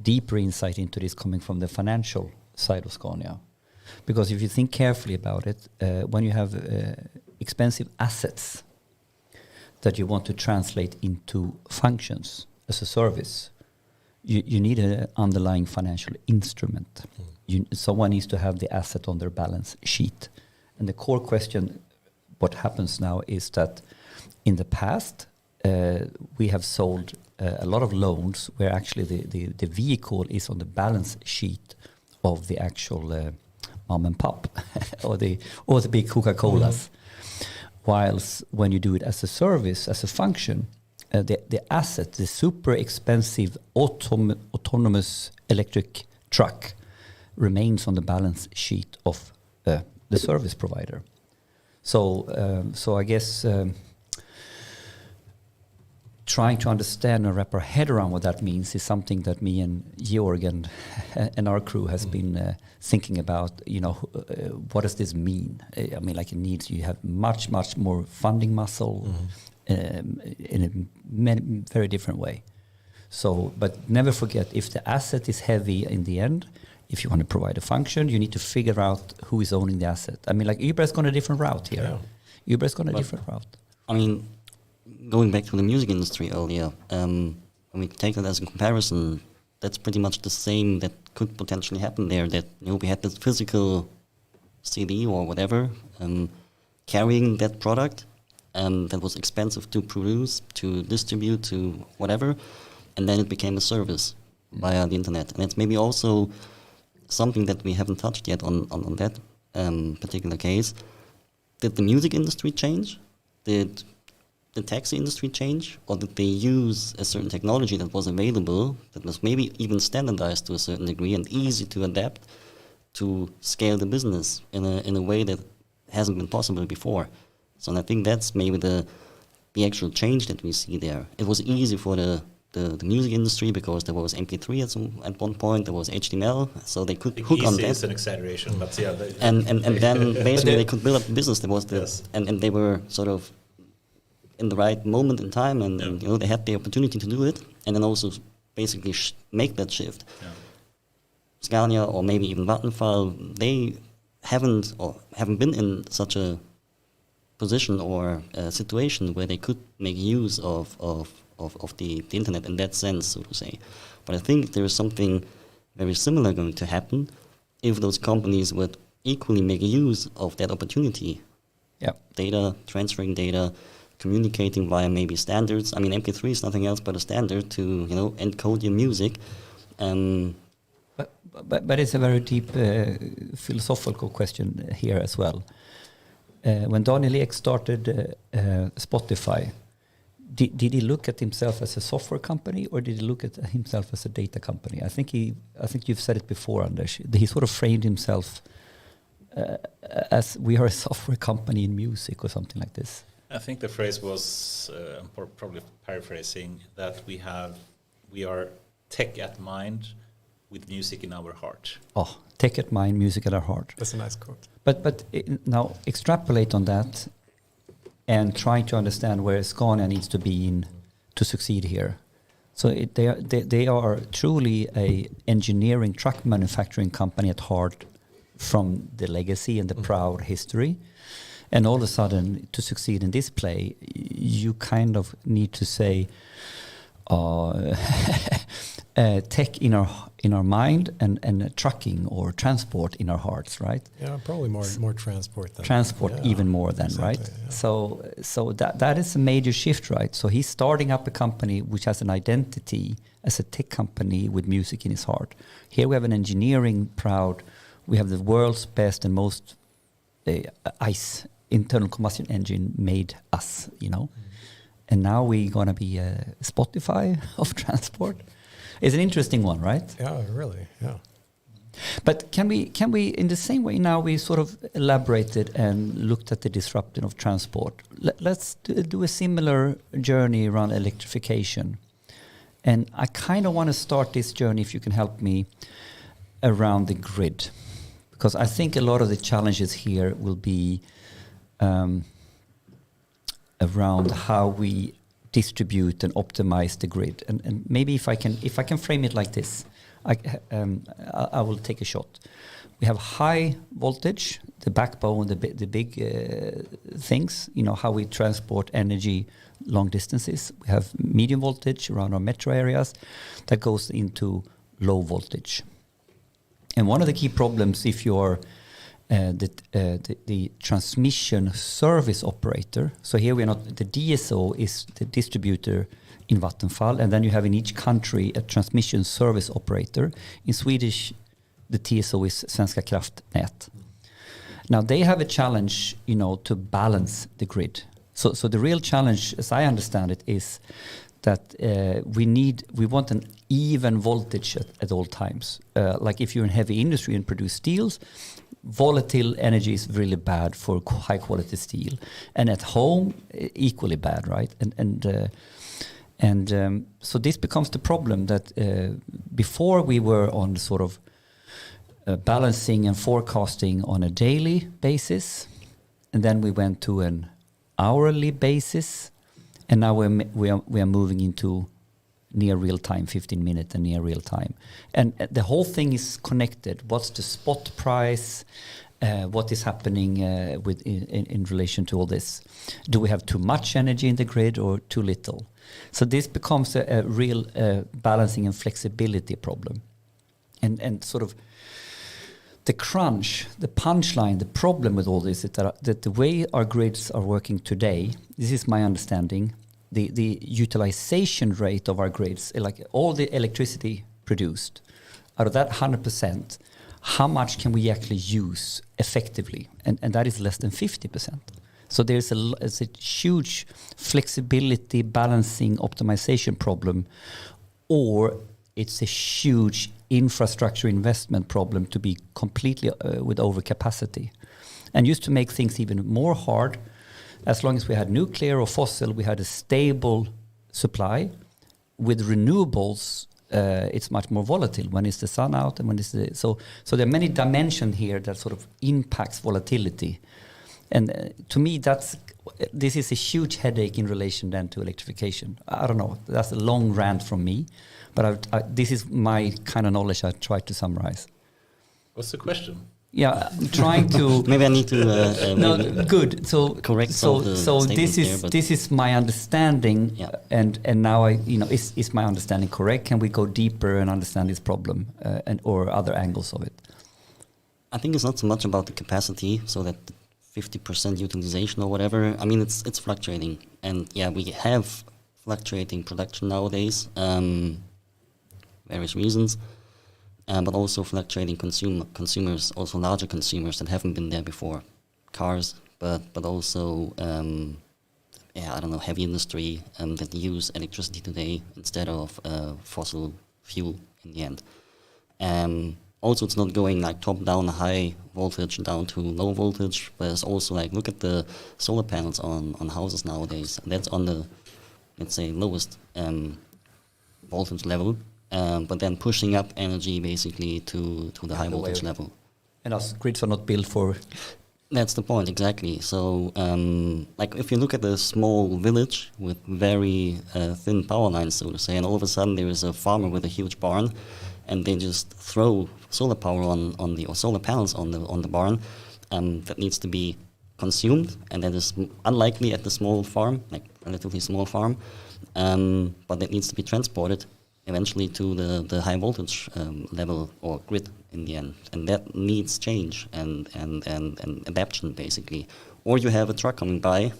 deeper insight into this coming from the financial side of Scania. Because if you think carefully about it, when you have expensive assets that you want to translate into functions as a service, you need an underlying financial instrument. Someone needs to have the asset on their balance sheet. And the core question, what happens now is that in the past, we have sold a lot of loans where actually the vehicle is on the balance sheet of the actual mom and pop or the big Coca-Colas. Whilst when you do it as a service, as a function, the asset, the super expensive autonomous electric truck remains on the balance sheet of the service provider. So I guess trying to understand and wrap our head around what that means is something that me and Georg and our crew has been thinking about. What does this mean? I mean, like, you have much more funding muscle in a very different way. So, but never forget, if the asset is heavy in the end, if you want to provide a function, you need to figure out who is owning the asset. I mean, like, Uber has gone a different route here. Yeah. Uber has gone a different route. I mean, going back to the music industry earlier, when we take that as a comparison, that's pretty much the same that could potentially happen there. That we had this physical CD or whatever carrying that product that was expensive to produce, to distribute, to whatever, and then it became a service via the internet. And it's maybe also something that we haven't touched yet on that particular case. Did the music industry change? Did the taxi industry change? Or did they use a certain technology that was available, that was maybe even standardized to a certain degree and easy to adapt to scale the business in a way that hasn't been possible before? So I think that's maybe the actual change that we see there. It was easy for the music industry because there was MP3 at one point, there was HTML, so they could hook on that. It's an exaggeration, but yeah. And then basically they could build up a business. There was and they were sort of in the right moment in time, and they had the opportunity to do it, and then also basically make that shift. Yeah. Scania or maybe even Vattenfall, they haven't been in such a position or a situation where they could make use of the internet in that sense, so to say. But I think there is something very similar going to happen if those companies would equally make use of that opportunity. Yeah. Data, transferring data, communicating via maybe standards. I mean, MP3 is nothing else but a standard to encode your music. But it's a very deep philosophical question here as well. When Daniel Ek started Spotify, did he look at himself as a software company, or did he look at himself as a data company? I think you've said it before, Anders. He sort of framed himself as we are a software company in music or something like this. I think the phrase was, probably paraphrasing, that we are tech at mind with music in our heart. Oh, tech at mind, music at our heart. That's a nice quote. But now extrapolate on that and try to understand where Scania needs to be in to succeed here. So they are truly a engineering truck manufacturing company at heart, from the legacy and the proud history. And all of a sudden, to succeed in this play, you kind of need to say tech in our mind and trucking or transport in our hearts, right? Yeah, probably more transport than even more than, exactly, right? Yeah. So that is a major shift, right? So he's starting up a company which has an identity as a tech company with music in his heart. Here we have an engineering proud. We have the world's best and most ICE, internal combustion engine, made us, And now we're going to be a Spotify of transport. It's an interesting one, right? Yeah, really, yeah. But can we in the same way, now we sort of elaborated and looked at the disruption of transport. Let's do a similar journey around electrification. And I kind of want to start this journey, if you can help me, around the grid. Because I think a lot of the challenges here will be around how we distribute and optimize the grid. And maybe if I can frame it like this, I will take a shot. We have high voltage, the backbone, the big things, how we transport energy long distances. We have medium voltage around our metro areas that goes into low voltage. And one of the key problems, if you're the transmission service operator, so here we're not, the DSO is the distributor in Vattenfall, and then you have in each country a transmission service operator. In Swedish, the TSO is Svenska Kraftnät. Now they have a challenge, to balance the grid. So the real challenge, as I understand it, is that we want an even voltage at all times. Like if you're in heavy industry and produce steels, volatile energy is really bad for And so this becomes the problem that before we were on sort of balancing and forecasting on a daily basis, and then we went to an hourly basis, and now we are moving into near real time, 15-minute and near real time. And the whole thing is connected. What's the spot price? What is happening in relation to all this? Do we have too much energy in the grid or too little? So this becomes a real balancing and flexibility problem. And sort of the crunch, the punchline, the problem with all this is that the way our grids are working today, this is my understanding, the utilization rate of our grids, like all the electricity produced, out of that 100%, how much can we actually use effectively? And that is less than 50%. So there's a huge flexibility, balancing, optimization problem, or it's a huge infrastructure investment problem to be completely with overcapacity. And just to make things even more hard, as long as we had nuclear or fossil, we had a stable supply. With renewables, it's much more volatile. When is the sun out, and when is the so there are many dimensions here that sort of impacts volatility. And to me, this is a huge headache in relation then to electrification. I don't know. That's a long rant from me, but this is my kind of knowledge I try to summarize. What's the question? Yeah, I'm trying to. Maybe I need to. No, good. So correct. So this is my understanding, Yeah. and now is my understanding correct? Can we go deeper and understand this problem or other angles of it? I think it's not so much about the capacity, so that 50% utilization or whatever. I mean, it's fluctuating, and yeah, we have fluctuating production nowadays, various reasons. But also fluctuating consumers, also larger consumers that haven't been there before, cars, but also I don't know, heavy industry that use electricity today instead of fossil fuel in the end. Also, it's not going like top down, high voltage down to low voltage, but it's also like look at the solar panels on houses nowadays. That's on the, let's say, lowest voltage level. But then pushing up energy basically to the high voltage level. And our grids are not built for... That's the point, exactly. So, like if you look at a small village with very thin power lines, so to say, and all of a sudden there is a farmer with a huge barn, and they just throw solar power or solar panels on the barn, that needs to be consumed, and that is unlikely at the small farm, like relatively small farm, but that needs to be transported eventually to the high voltage level or grid in the end, and that needs change and adaptation basically. Or you have a truck coming by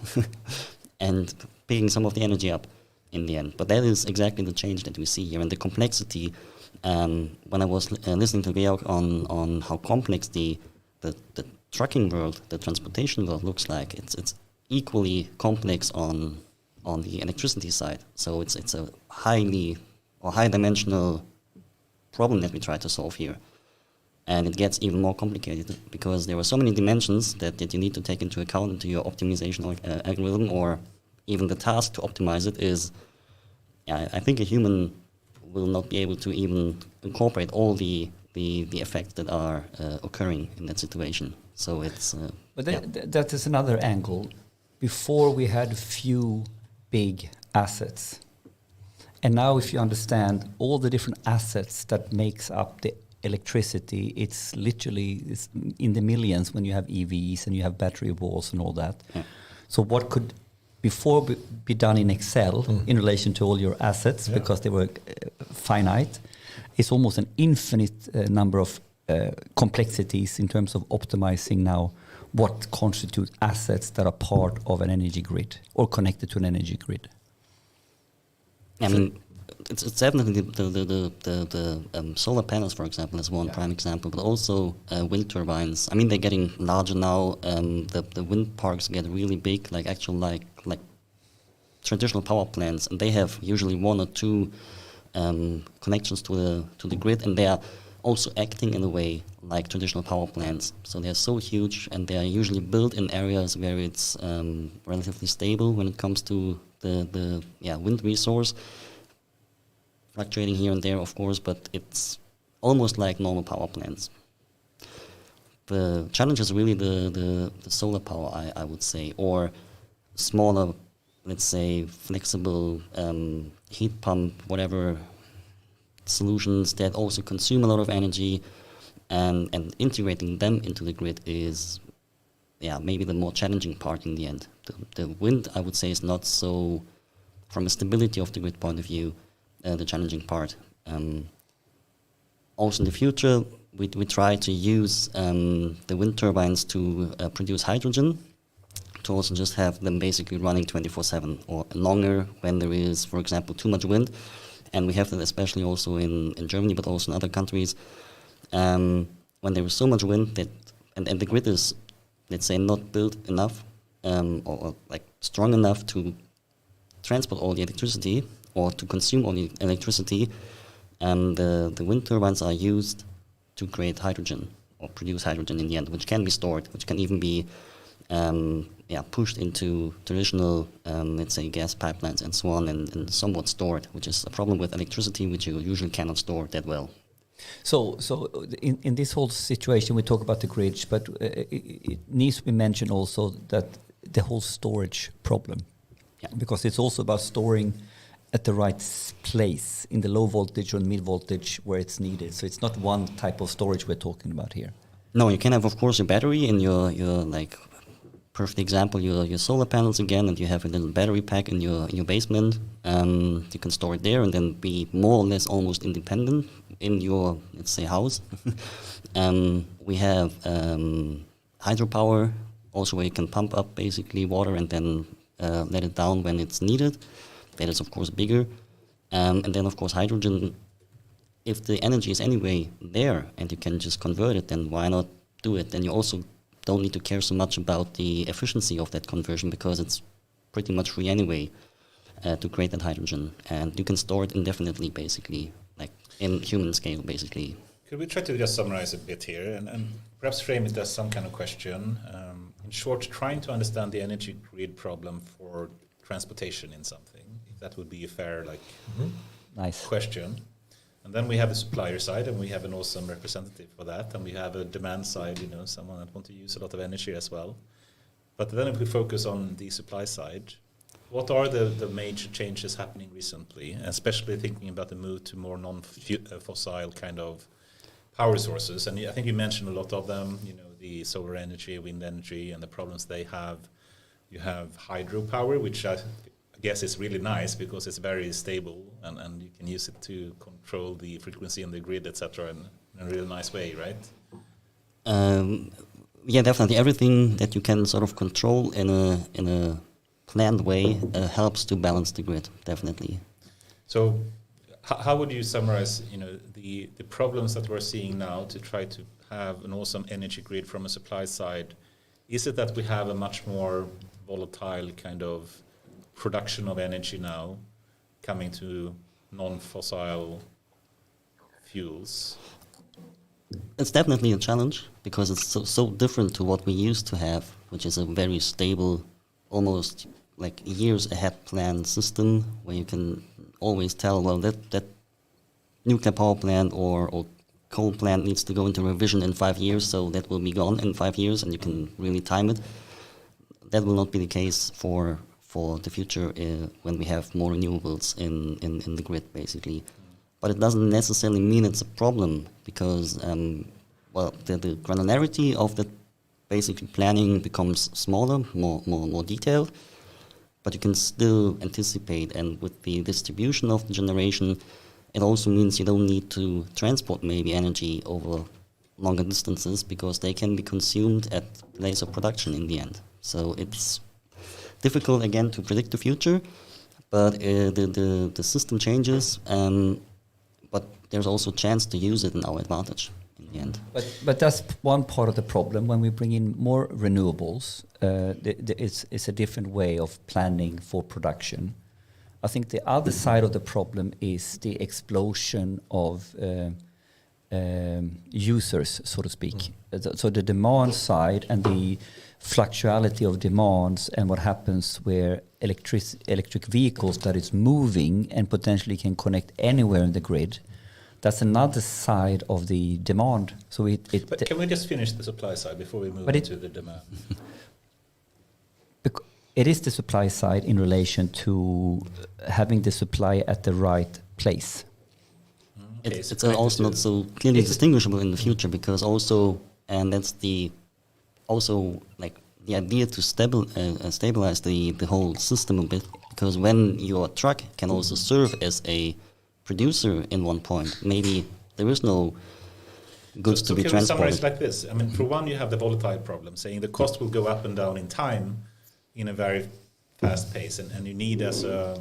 and picking some of the energy up in the end. But that is exactly the change that we see here, and the complexity. When I was listening to Georg on how complex the trucking world, the transportation world looks like, it's equally complex on the electricity side. So it's a high-dimensional problem that we try to solve here. And it gets even more complicated because there are so many dimensions that you need to take into account into your optimization algorithm, or even the task to optimize it is, I think a human will not be able to even incorporate all the effects that are occurring in that situation. So it's... but that is another angle. Before we had few big assets. And now if you understand all the different assets that makes up the electricity, it's literally in the millions when you have EVs and you have battery walls and all that. Yeah. So what could before be done in Excel in relation to all your assets, because they were finite, it's almost an infinite number of complexities in terms of optimizing now what constitute assets that are part of an energy grid or connected to an energy grid. I mean, it's definitely the solar panels, for example, is one prime example, but also wind turbines. I mean, they're getting larger now. The wind parks get really big, like actual like traditional power plants, and they have usually one or two connections to the grid, and they are also acting in a way like traditional power plants. So they're so huge, and they are usually built in areas where it's relatively stable when it comes to the wind resource, fluctuating here and there, of course, but it's almost like normal power plants. The challenge is really the solar power, I would say, or smaller, let's say, flexible heat pump, whatever solutions that also consume a lot of energy, and integrating them into the grid is, maybe the more challenging part in the end. The wind, I would say, is not so, from a stability of the grid point of view, the challenging part. Also in the future, we try to use the wind turbines to produce hydrogen, to also just have them basically running 24/7 or longer when there is, for example, too much wind. And we have that especially also in Germany, but also in other countries. When there is so much wind that, and the grid is, let's say, not built enough or like strong enough to transport all the electricity or to consume all the electricity, the wind turbines are used to create hydrogen or produce hydrogen in the end, which can be stored, which can even be pushed into traditional, let's say, gas pipelines and so on, and somewhat stored, which is a problem with electricity, which you usually cannot store that well. So in this whole situation, we talk about the grid, but it needs to be mentioned also that the whole storage problem, because it's also about storing at the right place in the low voltage or mid voltage where it's needed. So it's not one type of storage we're talking about here. No, you can have, of course, a battery in your like, perfect example, your solar panels again, and you have a little battery pack in your basement. You can store it there and then be more or less almost independent in your, let's say, house. We have hydropower, also where you can pump up basically water and then let it down when it's needed. That is, of course, bigger. And then, of course, hydrogen, if the energy is anyway there and you can just convert it, then why not do it? Then you also don't need to care so much about the efficiency of that conversion because it's pretty much free anyway to create that hydrogen. And you can store it indefinitely, basically, like in human scale, basically. Could we try to just summarize a bit here and perhaps frame it as some kind of question? In short, trying to understand the energy grid problem for transportation in something, if that would be a fair Nice question. And then we have the supplier side, and we have an awesome representative for that, and we have a demand side, someone that wants to use a lot of energy as well. But then if we focus on the supply side, what are the major changes happening recently, especially thinking about the move to more non-fossil kind of power sources? And I think you mentioned a lot of them, the solar energy, wind energy, and the problems they have. You have hydropower, which I guess is really nice because it's very stable and you can use it to control the frequency in the grid, etc. in a really nice way, right? Yeah, definitely. Everything that you can sort of control in a planned way helps to balance the grid, definitely. So how would you summarize, the problems that we're seeing now to try to have an awesome energy grid from a supply side? Is it that we have a much more volatile kind of production of energy now coming to non-fossil fuels? It's definitely a challenge because it's so different to what we used to have, which is a very stable, almost like years ahead planned system where you can always tell, well, that nuclear power plant or coal plant needs to go into revision in 5 years, so that will be gone in 5 years and you can really time it. That will not be the case for the future when we have more renewables in the grid, basically. But it doesn't necessarily mean it's a problem because, the granularity of the basically planning becomes smaller, more detailed, but you can still anticipate. And with the distribution of the generation, it also means you don't need to transport maybe energy over longer distances because they can be consumed at place of production in the end. So it's difficult again to predict the future, but the system changes, but there's also a chance to use it in our advantage in the end. But that's one part of the problem. When we bring in more renewables, it's a different way of planning for production. I think the other side of the problem is the explosion of users, so to speak. So the demand side and the fluctuality of demands and what happens where electric vehicles that is moving and potentially can connect anywhere in the grid. That's another side of the demand. So but can we just finish the supply side before we move into the demand? It is the supply side in relation to having the supply at the right place. Okay, it's also not so clearly distinguishable in the future, because also, and that's the idea to stabilize the whole system a bit, because when your truck can also serve as a producer in one point, maybe there is no goods to be transported. So can we summarize like this? I mean, for one, you have the volatile problem, saying the cost will go up and down in time in a very fast pace, and you need as a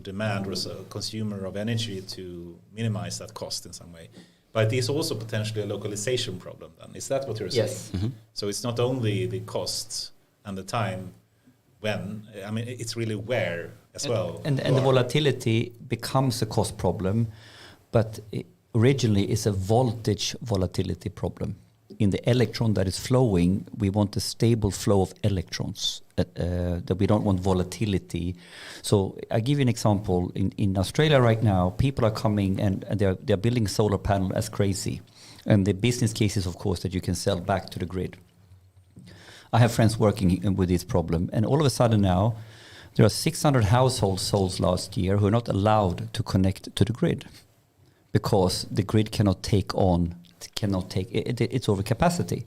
demand or as a consumer of energy to minimize that cost in some way. But it's also potentially a localization problem then. Is that what you're saying? Yes. Mm-hmm. So it's not only the cost and the time when, I mean, it's really where as well. And the volatility becomes a cost problem, but originally it's a voltage volatility problem. In the electron that is flowing, we want a stable flow of electrons, that we don't want volatility. So I give you an example. In Australia right now, people are coming and they're building solar panel as crazy. And the business case is, of course, that you can sell back to the grid. I have friends working with this problem, and all of a sudden now, there are 600 households sold last year who are not allowed to connect to the grid because the grid cannot take it's overcapacity.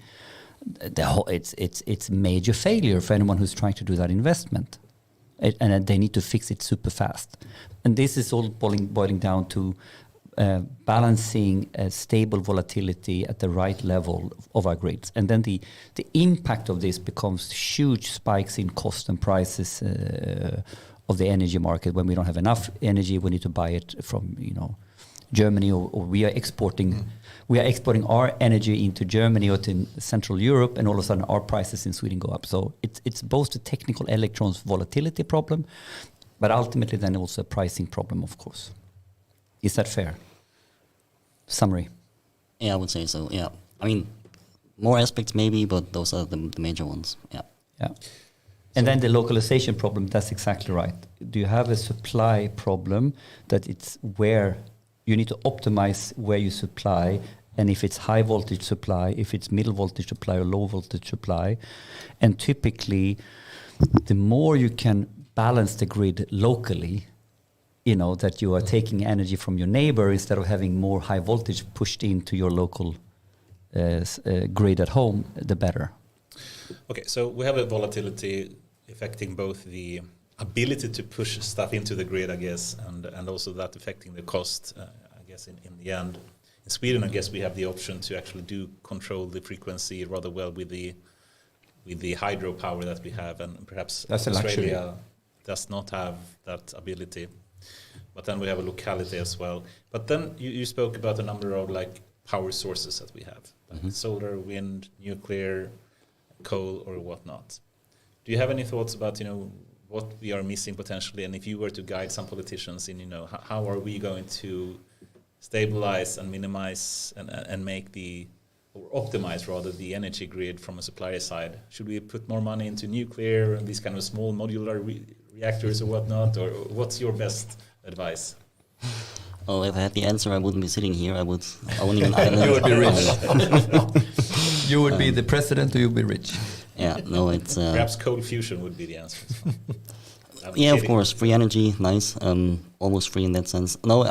It's major failure for anyone who's trying to do that investment, and they need to fix it super fast. And this is all boiling down to balancing a stable volatility at the right level of our grids. And then the impact of this becomes huge spikes in cost and prices of the energy market. When we don't have enough energy, we need to buy it from Germany, or we are exporting. We are exporting our energy into Germany or to Central Europe, and all of a sudden our prices in Sweden go up. So it's both the technical electrons volatility problem, but ultimately then also a pricing problem, of course. Is that fair? Summary. Yeah, I would say so. Yeah, I mean, more aspects maybe, but those are the major ones. Yeah. Yeah. And then the localization problem. That's exactly right. Do you have a supply problem that it's where you need to optimize where you supply, and if it's high voltage supply, if it's middle voltage supply or low voltage supply, and typically, the more you can balance the grid locally, that you are taking energy from your neighbor instead of having more high voltage pushed into your local grid at home, the better. Okay, so we have a volatility affecting both the ability to push stuff into the grid, I guess, and also that affecting the cost, I guess, in the end. In Sweden, I guess we have the option to actually control the frequency rather well with the hydropower that we have, and perhaps that's Australia does not have that ability. But then we have a locality as well. But then you spoke about a number of power sources that we have, like solar, wind, nuclear, coal, or whatnot. Do you have any thoughts about what we are missing potentially, and if you were to guide some politicians in how are we going to stabilize and minimize and make or optimize rather the energy grid from a supplier side? Should we put more money into nuclear and these kind of small modular reactors or whatnot, or what's your best advice? Oh, if I had the answer, I wouldn't be sitting here. I would own an island. You would be rich. You would be the president, or you'd be rich. Yeah, no, it's... Perhaps coal fusion would be the answer. Yeah, of course, free energy, nice, almost free in that sense. No,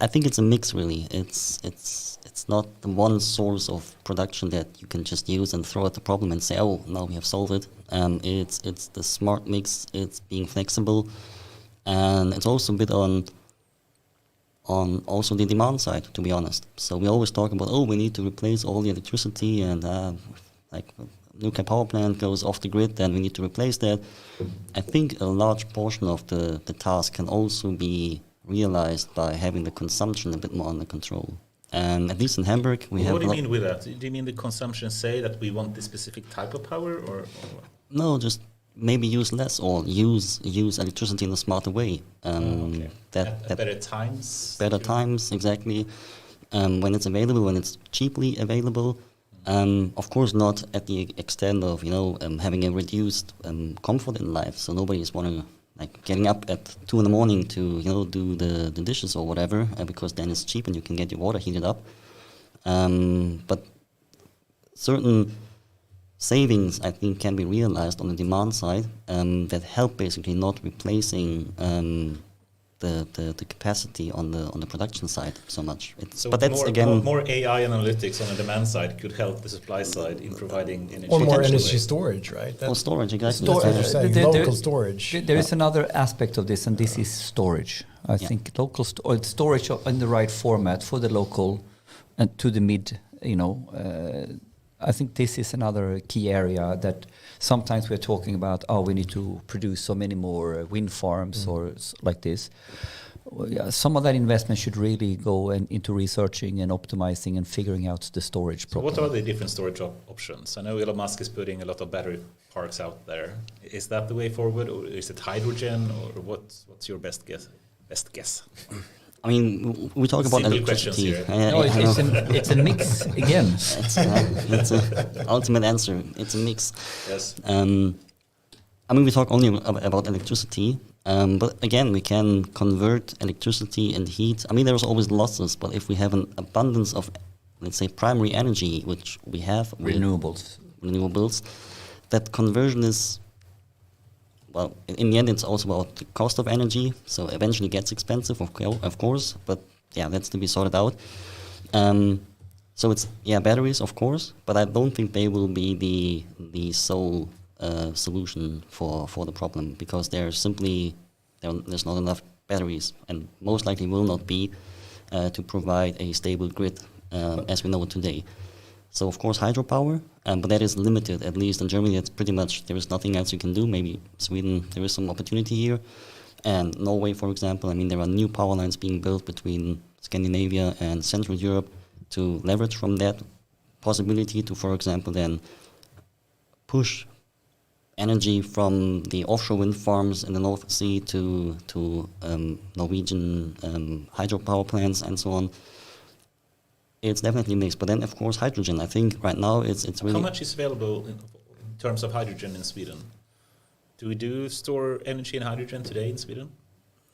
I think it's a mix, really. It's not the one source of production that you can just use and throw at the problem and say, oh, now we have solved it. It's the smart mix. It's being flexible, and it's also a bit on also the demand side, to be honest. So we always talk about, we need to replace all the electricity, and nuclear power plant goes off the grid, then we need to replace that. I think a large portion of the task can also be realized by having the consumption a bit more under control. And at least in Hamburg, we have... What do you mean with that? Do you mean the consumption say that we want this specific type of power, or what? No, just maybe use less, or use electricity in a smarter way. At better times? Better times, exactly. when it's available, when it's cheaply available. Of course, not at the extent of having a reduced comfort in life. So nobody is wanting like getting up at 2 a.m. to do the dishes or whatever, because then it's cheap and you can get your water heated up. But certain savings, I think, can be realized on the demand side that help basically not replacing the capacity on the production side so much. But that's more AI analytics on the demand side could help the supply side in providing energy. Or more energy storage, right? Or storage, exactly. Local storage. There is another aspect of this, and this is storage. I think local storage in the right format for the local and to the mid. I think this is another key area that sometimes we're talking about, we need to produce so many more wind farms or like this. Well, yeah, some of that investment should really go into researching and optimizing and figuring out the storage problem. So what are the different storage options? I know Elon Musk is putting a lot of battery parks out there. Is that the way forward, or is it hydrogen, or what's your best guess? I mean, we talk about electricity. It's a mix again. It's an ultimate answer. It's a mix. Yes. I mean, we talk only about electricity, but again, we can convert electricity and heat. I mean, there's always losses, but if we have an abundance of, let's say, primary energy, which we have, renewables, that conversion is, well, in the end, it's also about the cost of energy. So eventually, it gets expensive, of course. But yeah, that's to be sorted out. So it's batteries, of course, but I don't think they will be the sole solution for the problem, because there's not enough batteries, and most likely will not be to provide a stable grid as we know it today. So of course hydropower, but that is limited. At least in Germany, it's pretty much, there is nothing else you can do. Maybe Sweden, there is some opportunity here, and Norway, for example. I mean, there are new power lines being built between Scandinavia and Central Europe to leverage from that possibility to, for example, then push energy from the offshore wind farms in the North Sea to Norwegian hydropower plants and so on. It's definitely mixed, but then of course hydrogen. I think right now it's really. How much is available in terms of hydrogen in Sweden? Do we store energy in hydrogen today in Sweden?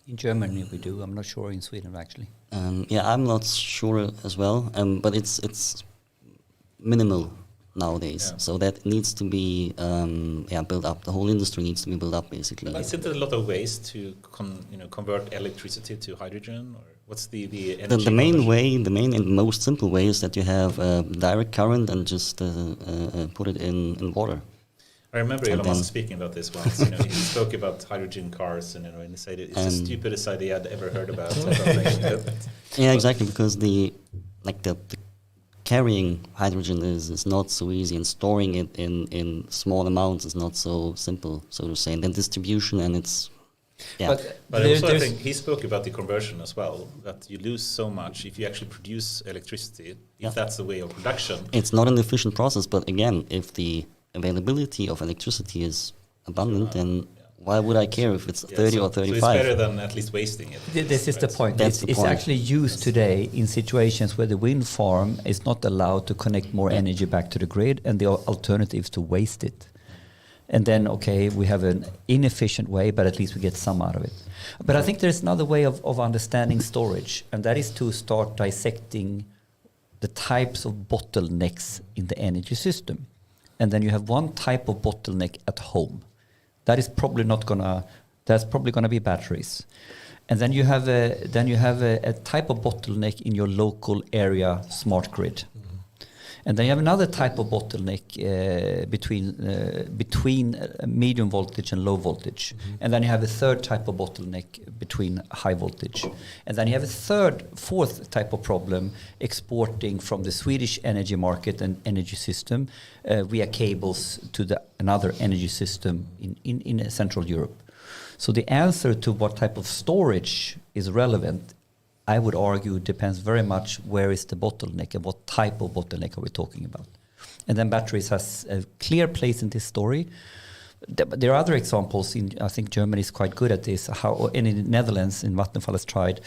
In Germany we do. I'm not sure in Sweden actually. I'm not sure as well. But it's minimal nowadays. Yeah. So that needs to be built up. The whole industry needs to be built up basically. But isn't there a lot of ways to convert electricity to hydrogen, or what's the energy? The main and most simple way is that you have direct current and just put it in water. I remember Elon Musk speaking about this once. He spoke about hydrogen cars, and he said it's the stupidest idea I'd ever heard about. Yeah, exactly, because the carrying hydrogen is not so easy, and storing it in small amounts is not so simple, so to say. And then distribution, and it's But also I think he spoke about the conversion as well, that you lose so much if you actually produce electricity, if that's the way of production. It's not an efficient process, but again, if the availability of electricity is abundant, then why would I care if it's 30 or 35? So it's better than at least wasting it. This is the point. It's actually used today in situations where the wind farm is not allowed to connect more energy back to the grid, and the alternative is to waste it. And then, we have an inefficient way, but at least we get some out of it. But I think there's another way of understanding storage, and that is to start dissecting the types of bottlenecks in the energy system. And then you have one type of bottleneck at home. That is probably that's probably gonna be batteries. And then you have a type of bottleneck in your local area smart grid. And then you have another type of bottleneck between medium voltage and low voltage. And then you have a third type of bottleneck between high voltage. And then you have a fourth type of problem exporting from the Swedish energy market and energy system via cables to another energy system in Central Europe. So the answer to what type of storage is relevant, I would argue, depends very much where is the bottleneck and what type of bottleneck are we talking about. And then batteries has a clear place in this story, But there are other examples. I think Germany is quite good at this. And in the Netherlands, in Vattenfall has tried.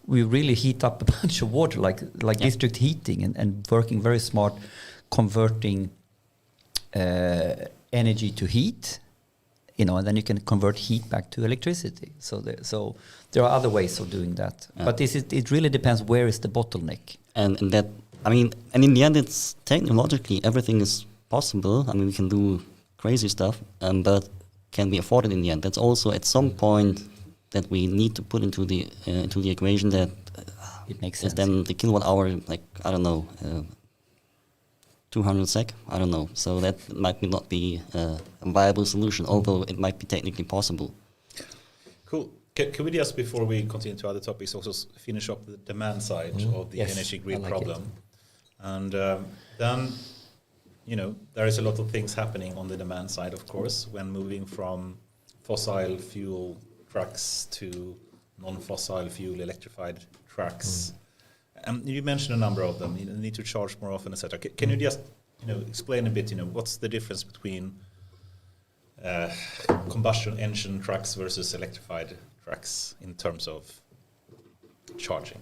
We really heat up a bunch of water, like district heating, and working very smart, converting energy to heat. And then you can convert heat back to electricity. So there are other ways of doing that. But it really depends where is the bottleneck. And in the end, it's technologically everything is possible. I mean, we can do crazy stuff, but can we afford it in the end? That's also at some point that we need to put into the equation that it makes sense. Then the kilowatt hour, like, I don't know, 200 SEK, I don't know. So that might not be a viable solution, although it might be technically possible. Cool. Can we just, before we continue to other topics, also finish up the demand side of the energy grid problem? And then, there is a lot of things happening on the demand side, of course, when moving from fossil fuel trucks to non-fossil fuel electrified trucks. You mentioned a number of them. You need to charge more often, etc. Can you just, explain a bit? What's the difference between combustion engine trucks versus electrified trucks in terms of charging?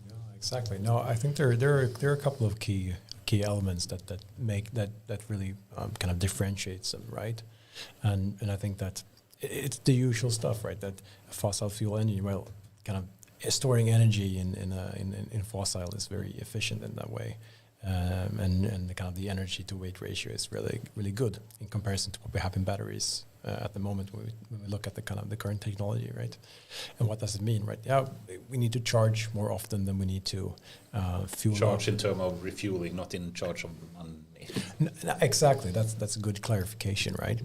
Yeah, exactly. No, I think there are a couple of key elements that make that really kind of differentiates them, right? And I think that it's the usual stuff, right? That a fossil fuel engine, well, kind of storing energy in fossil is very efficient in that way, and the kind of the energy to weight ratio is really good in comparison to what we have in batteries at the moment when we look at the kind of the current technology, right? And what does it mean, right? Yeah, we need to charge more often than we need to fuel. Charge in terms of refueling, not in charge of money. Exactly. That's a good clarification, right?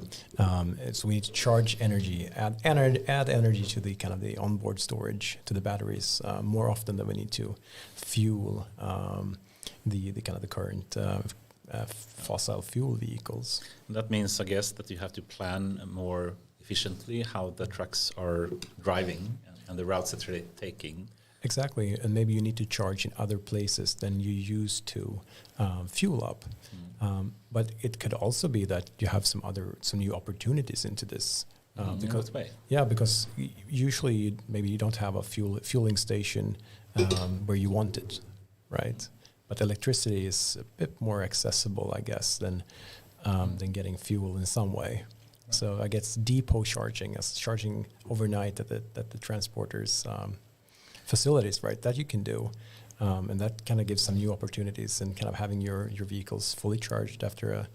So we need to charge energy, add energy to the kind of the onboard storage to the batteries more often than we need to fuel the kind of the current fossil fuel vehicles. And that means, I guess, that you have to plan more efficiently how the trucks are driving and the routes that they're taking. Exactly, and maybe you need to charge in other places than you used to fuel up. But it could also be that you have some new opportunities into this. Because way? Yeah, because usually maybe you don't have a fueling station where you want it, right? But electricity is a bit more accessible, I guess, than getting fuel in some way. Right. So I guess depot charging, as charging overnight at the transporters' facilities, right? That you can do, and that kind of gives some new opportunities and kind of having your vehicles fully charged after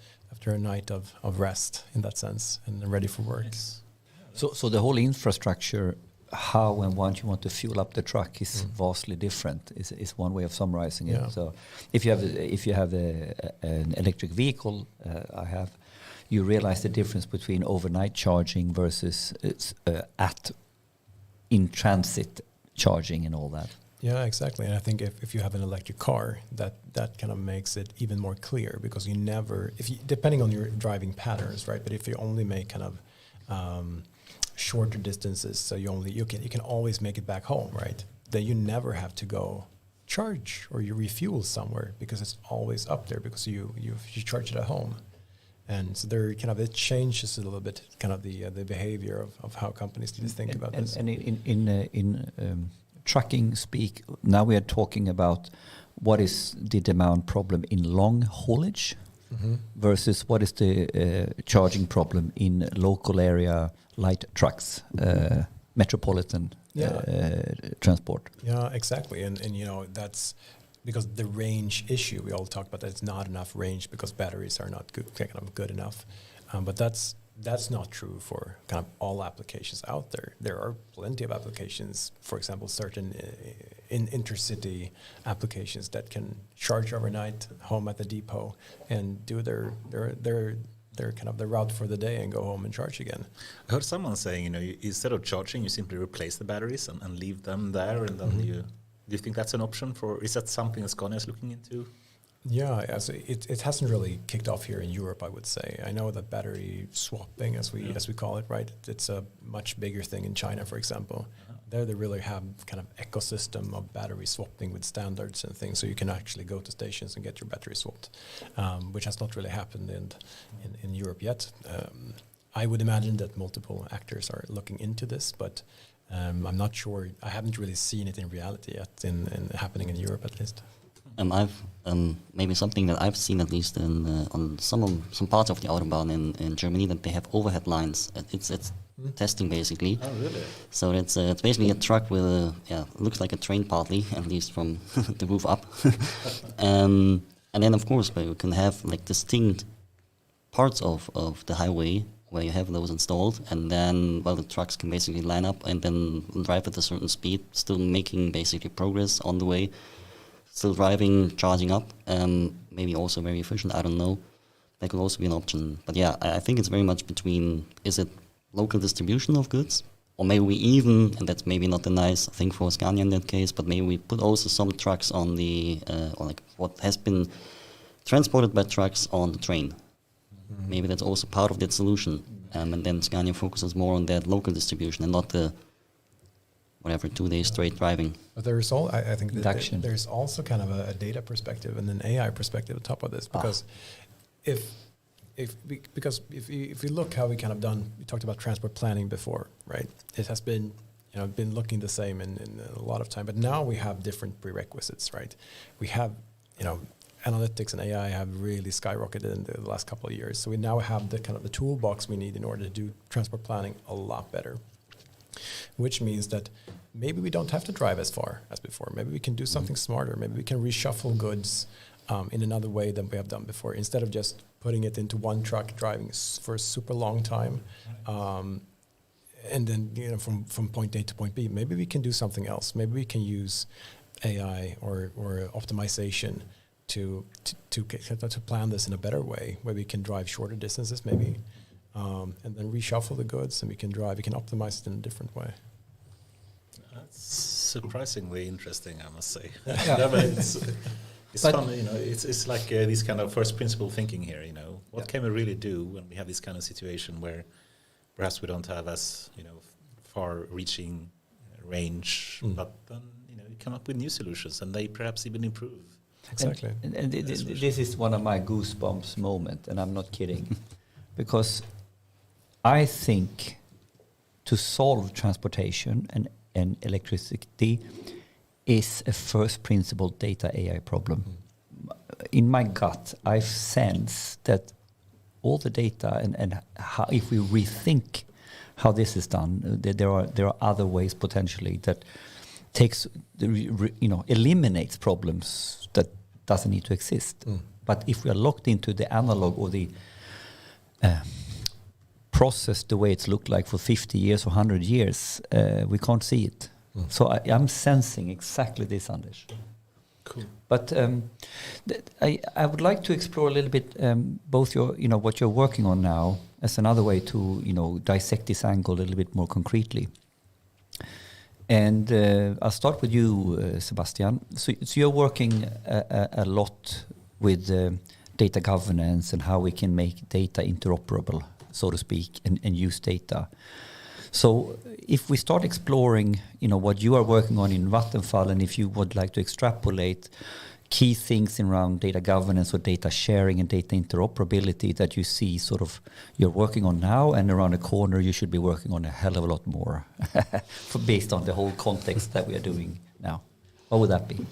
a night of rest in that sense and ready for work. Yes. So the whole infrastructure, how and when you want to fuel up the truck is vastly different. Is one way of summarizing it. So if you have an electric vehicle, you realize the difference between overnight charging versus in transit charging and all that. Yeah, exactly. And I think if you have an electric car, that kind of makes it even more clear, because depending on your driving patterns, right? But if you only make kind of shorter distances, so you can always make it back home, right? Then you never have to go charge or you refuel somewhere, because it's always up there because you charge it at home. And so it changes a little bit kind of the behavior of how companies need to think about this. And in trucking speak, now we are talking about what is the demand problem in long haulage versus what is the charging problem in local area light trucks, metropolitan transport. Yeah, exactly. And that's because the range issue we all talk about, that it's not enough range because batteries are not good enough. But that's not true for kind of all applications out there. There are plenty of applications, for example, certain intercity applications that can charge overnight home at the depot and do their kind of the route for the day and go home and charge again. I heard someone saying, instead of charging, you simply replace the batteries and leave them there, and then do you think that's an option is that something that Scania is looking into? Yeah, so it hasn't really kicked off here in Europe, I would say. I know that battery swapping, as we call it, right? It's a much bigger thing in China, for example. There they really have kind of ecosystem of battery swapping with standards and things, so you can actually go to stations and get your battery swapped, which has not really happened in Europe yet. I would imagine that multiple actors are looking into this, but I'm not sure. I haven't really seen it in reality yet, in happening in Europe at least. I've maybe something that I've seen at least on some parts of the autobahn in Germany, that they have overhead lines. It's testing basically. Oh, really? So it's basically a truck with looks like a train partly, at least from the roof up. And then of course we can have like distinct parts of the highway where you have those installed, and then the trucks can basically line up and then drive at a certain speed, still making basically progress on the way, still driving, charging up, maybe also very efficient, I don't know. That could also be an option. But yeah, I think it's very much between, is it local distribution of goods, or maybe we even, and that's maybe not a nice thing for Scania in that case, but maybe we put also some trucks on the, or like what has been transported by trucks on the train. Mm-hmm. Maybe that's also part of that solution. And then Scania focuses more on that local distribution and not the, 2 days straight driving. But there's all, I think Induction. there's also kind of a data perspective and an AI perspective on top of this, because if we look how we kind of done, we talked about transport planning before, right? It has been, been looking the same in a lot of time, but now we have different prerequisites, right? We have, analytics and AI have really skyrocketed in the last couple of years. So we now have the kind of the toolbox we need in order to do transport planning a lot better, which means that maybe we don't have to drive as far as before. Maybe we can do something smarter. Maybe we can reshuffle goods in another way than we have done before. Instead of just putting it into one truck, driving for a super long time, and then from point A to point B, maybe we can do something else. Maybe we can use AI or optimization to plan this in a better way, where we can drive shorter distances maybe, and then reshuffle the goods, and we can optimize it in a different way. That's surprisingly interesting, I must say. Yeah. No, but it's fun, it's like this kind of first principle thinking here, what can we really do when we have this kind of situation where perhaps we don't have as, far-reaching range, but then, you come up with new solutions, and they perhaps even improve. Exactly. And this is one of my goosebumps moment, and I'm not kidding, because I think to solve transportation and electricity is a first principle data AI problem. In my gut, I sense that all the data and how, if we rethink how this is done, there are other ways potentially that takes eliminates problems that doesn't need to exist. But if we are locked into the analog or the process the way it's looked like for 50 years or 100 years, we can't see it. So I'm sensing exactly this, Anders. Cool. But I would like to explore a little bit both your, what you're working on now as another way to, dissect this angle a little bit more concretely. And I'll start with you, Sebastian. So you're working a lot with data governance and how we can make data interoperable, so to speak, and use data. So if we start exploring, what you are working on in Vattenfall, and if you would like to extrapolate key things around data governance or data sharing and data interoperability that you see sort of you're working on now, and around the corner you should be working on a hell of a lot more based on the whole context that we are doing now. What would that be?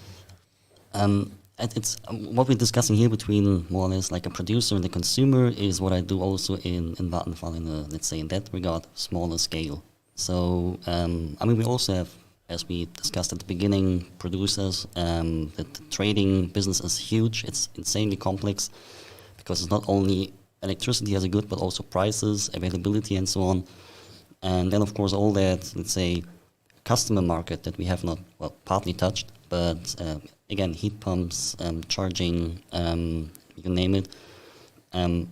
It's what we're discussing here between more or less like a producer and the consumer is what I do also in Vattenfall let's say in that regard, smaller scale. So, we also have, as we discussed at the beginning, producers, the trading business is huge. It's insanely complex because it's not only electricity as a good, but also prices, availability, and so on. And then, of course, all that, let's say, customer market that we have not, partly touched, but again, heat pumps, charging, you name it. And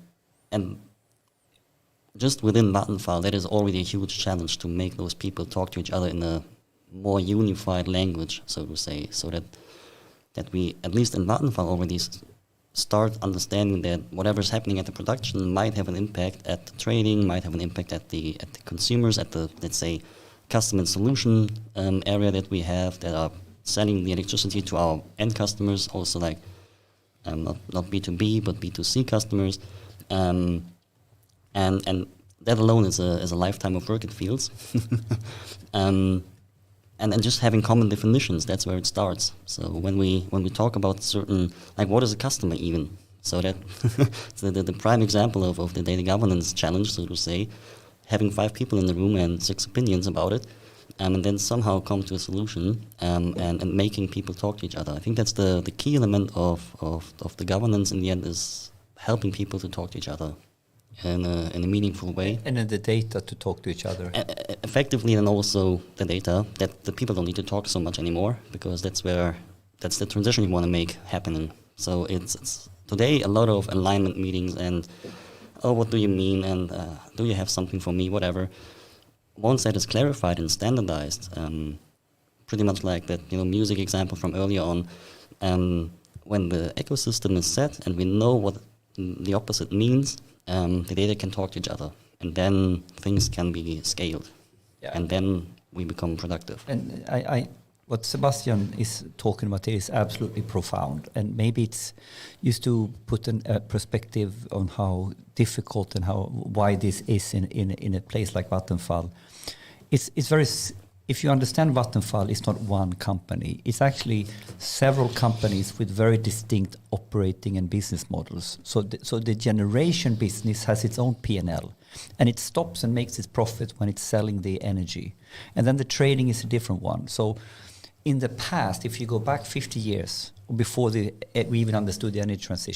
just within Vattenfall, that is already a huge challenge to make those people talk to each other in a more unified language, so to say, so that we, at least in Vattenfall, already start understanding that whatever's happening at the production might have an impact at the trading, might have an impact at the consumers, at the, let's say, customer and solution area that we have that are selling the electricity to our end customers, also like not B2B but B2C customers, and that alone is a lifetime of work, it feels. And just having common definitions, that's where it starts. So when we talk about certain, like what is a customer even? So that the prime example of the data governance challenge, so to say, having 5 people in the room and 6 opinions about it, and then somehow come to a solution, and making people talk to each other. I think that's the key element of the governance in the end, is helping people to talk to each other in a meaningful way. And then the data to talk to each other. Effectively, and also the data, that the people don't need to talk so much anymore, because that's the transition you want to make happening. So it's today a lot of alignment meetings and, oh, what do you mean, and do you have something for me, whatever. Once that is clarified and standardized, pretty much like that music example from earlier on, when the ecosystem is set and we know what the opposite means, the data can talk to each other, and then things can be scaled, and then we become productive. And I what Sebastian is talking about here is absolutely profound, and maybe it's used to put a perspective on how difficult and why this is in a place like Vattenfall. It's very. If you understand Vattenfall, it's not one company. It's actually several companies with very distinct operating and business models. So the generation business has its own P&L, and it stops and makes its profit when it's selling the energy. And then the trading is a different one. So in the past, if you go back 50 years, before we even understood the energy transition,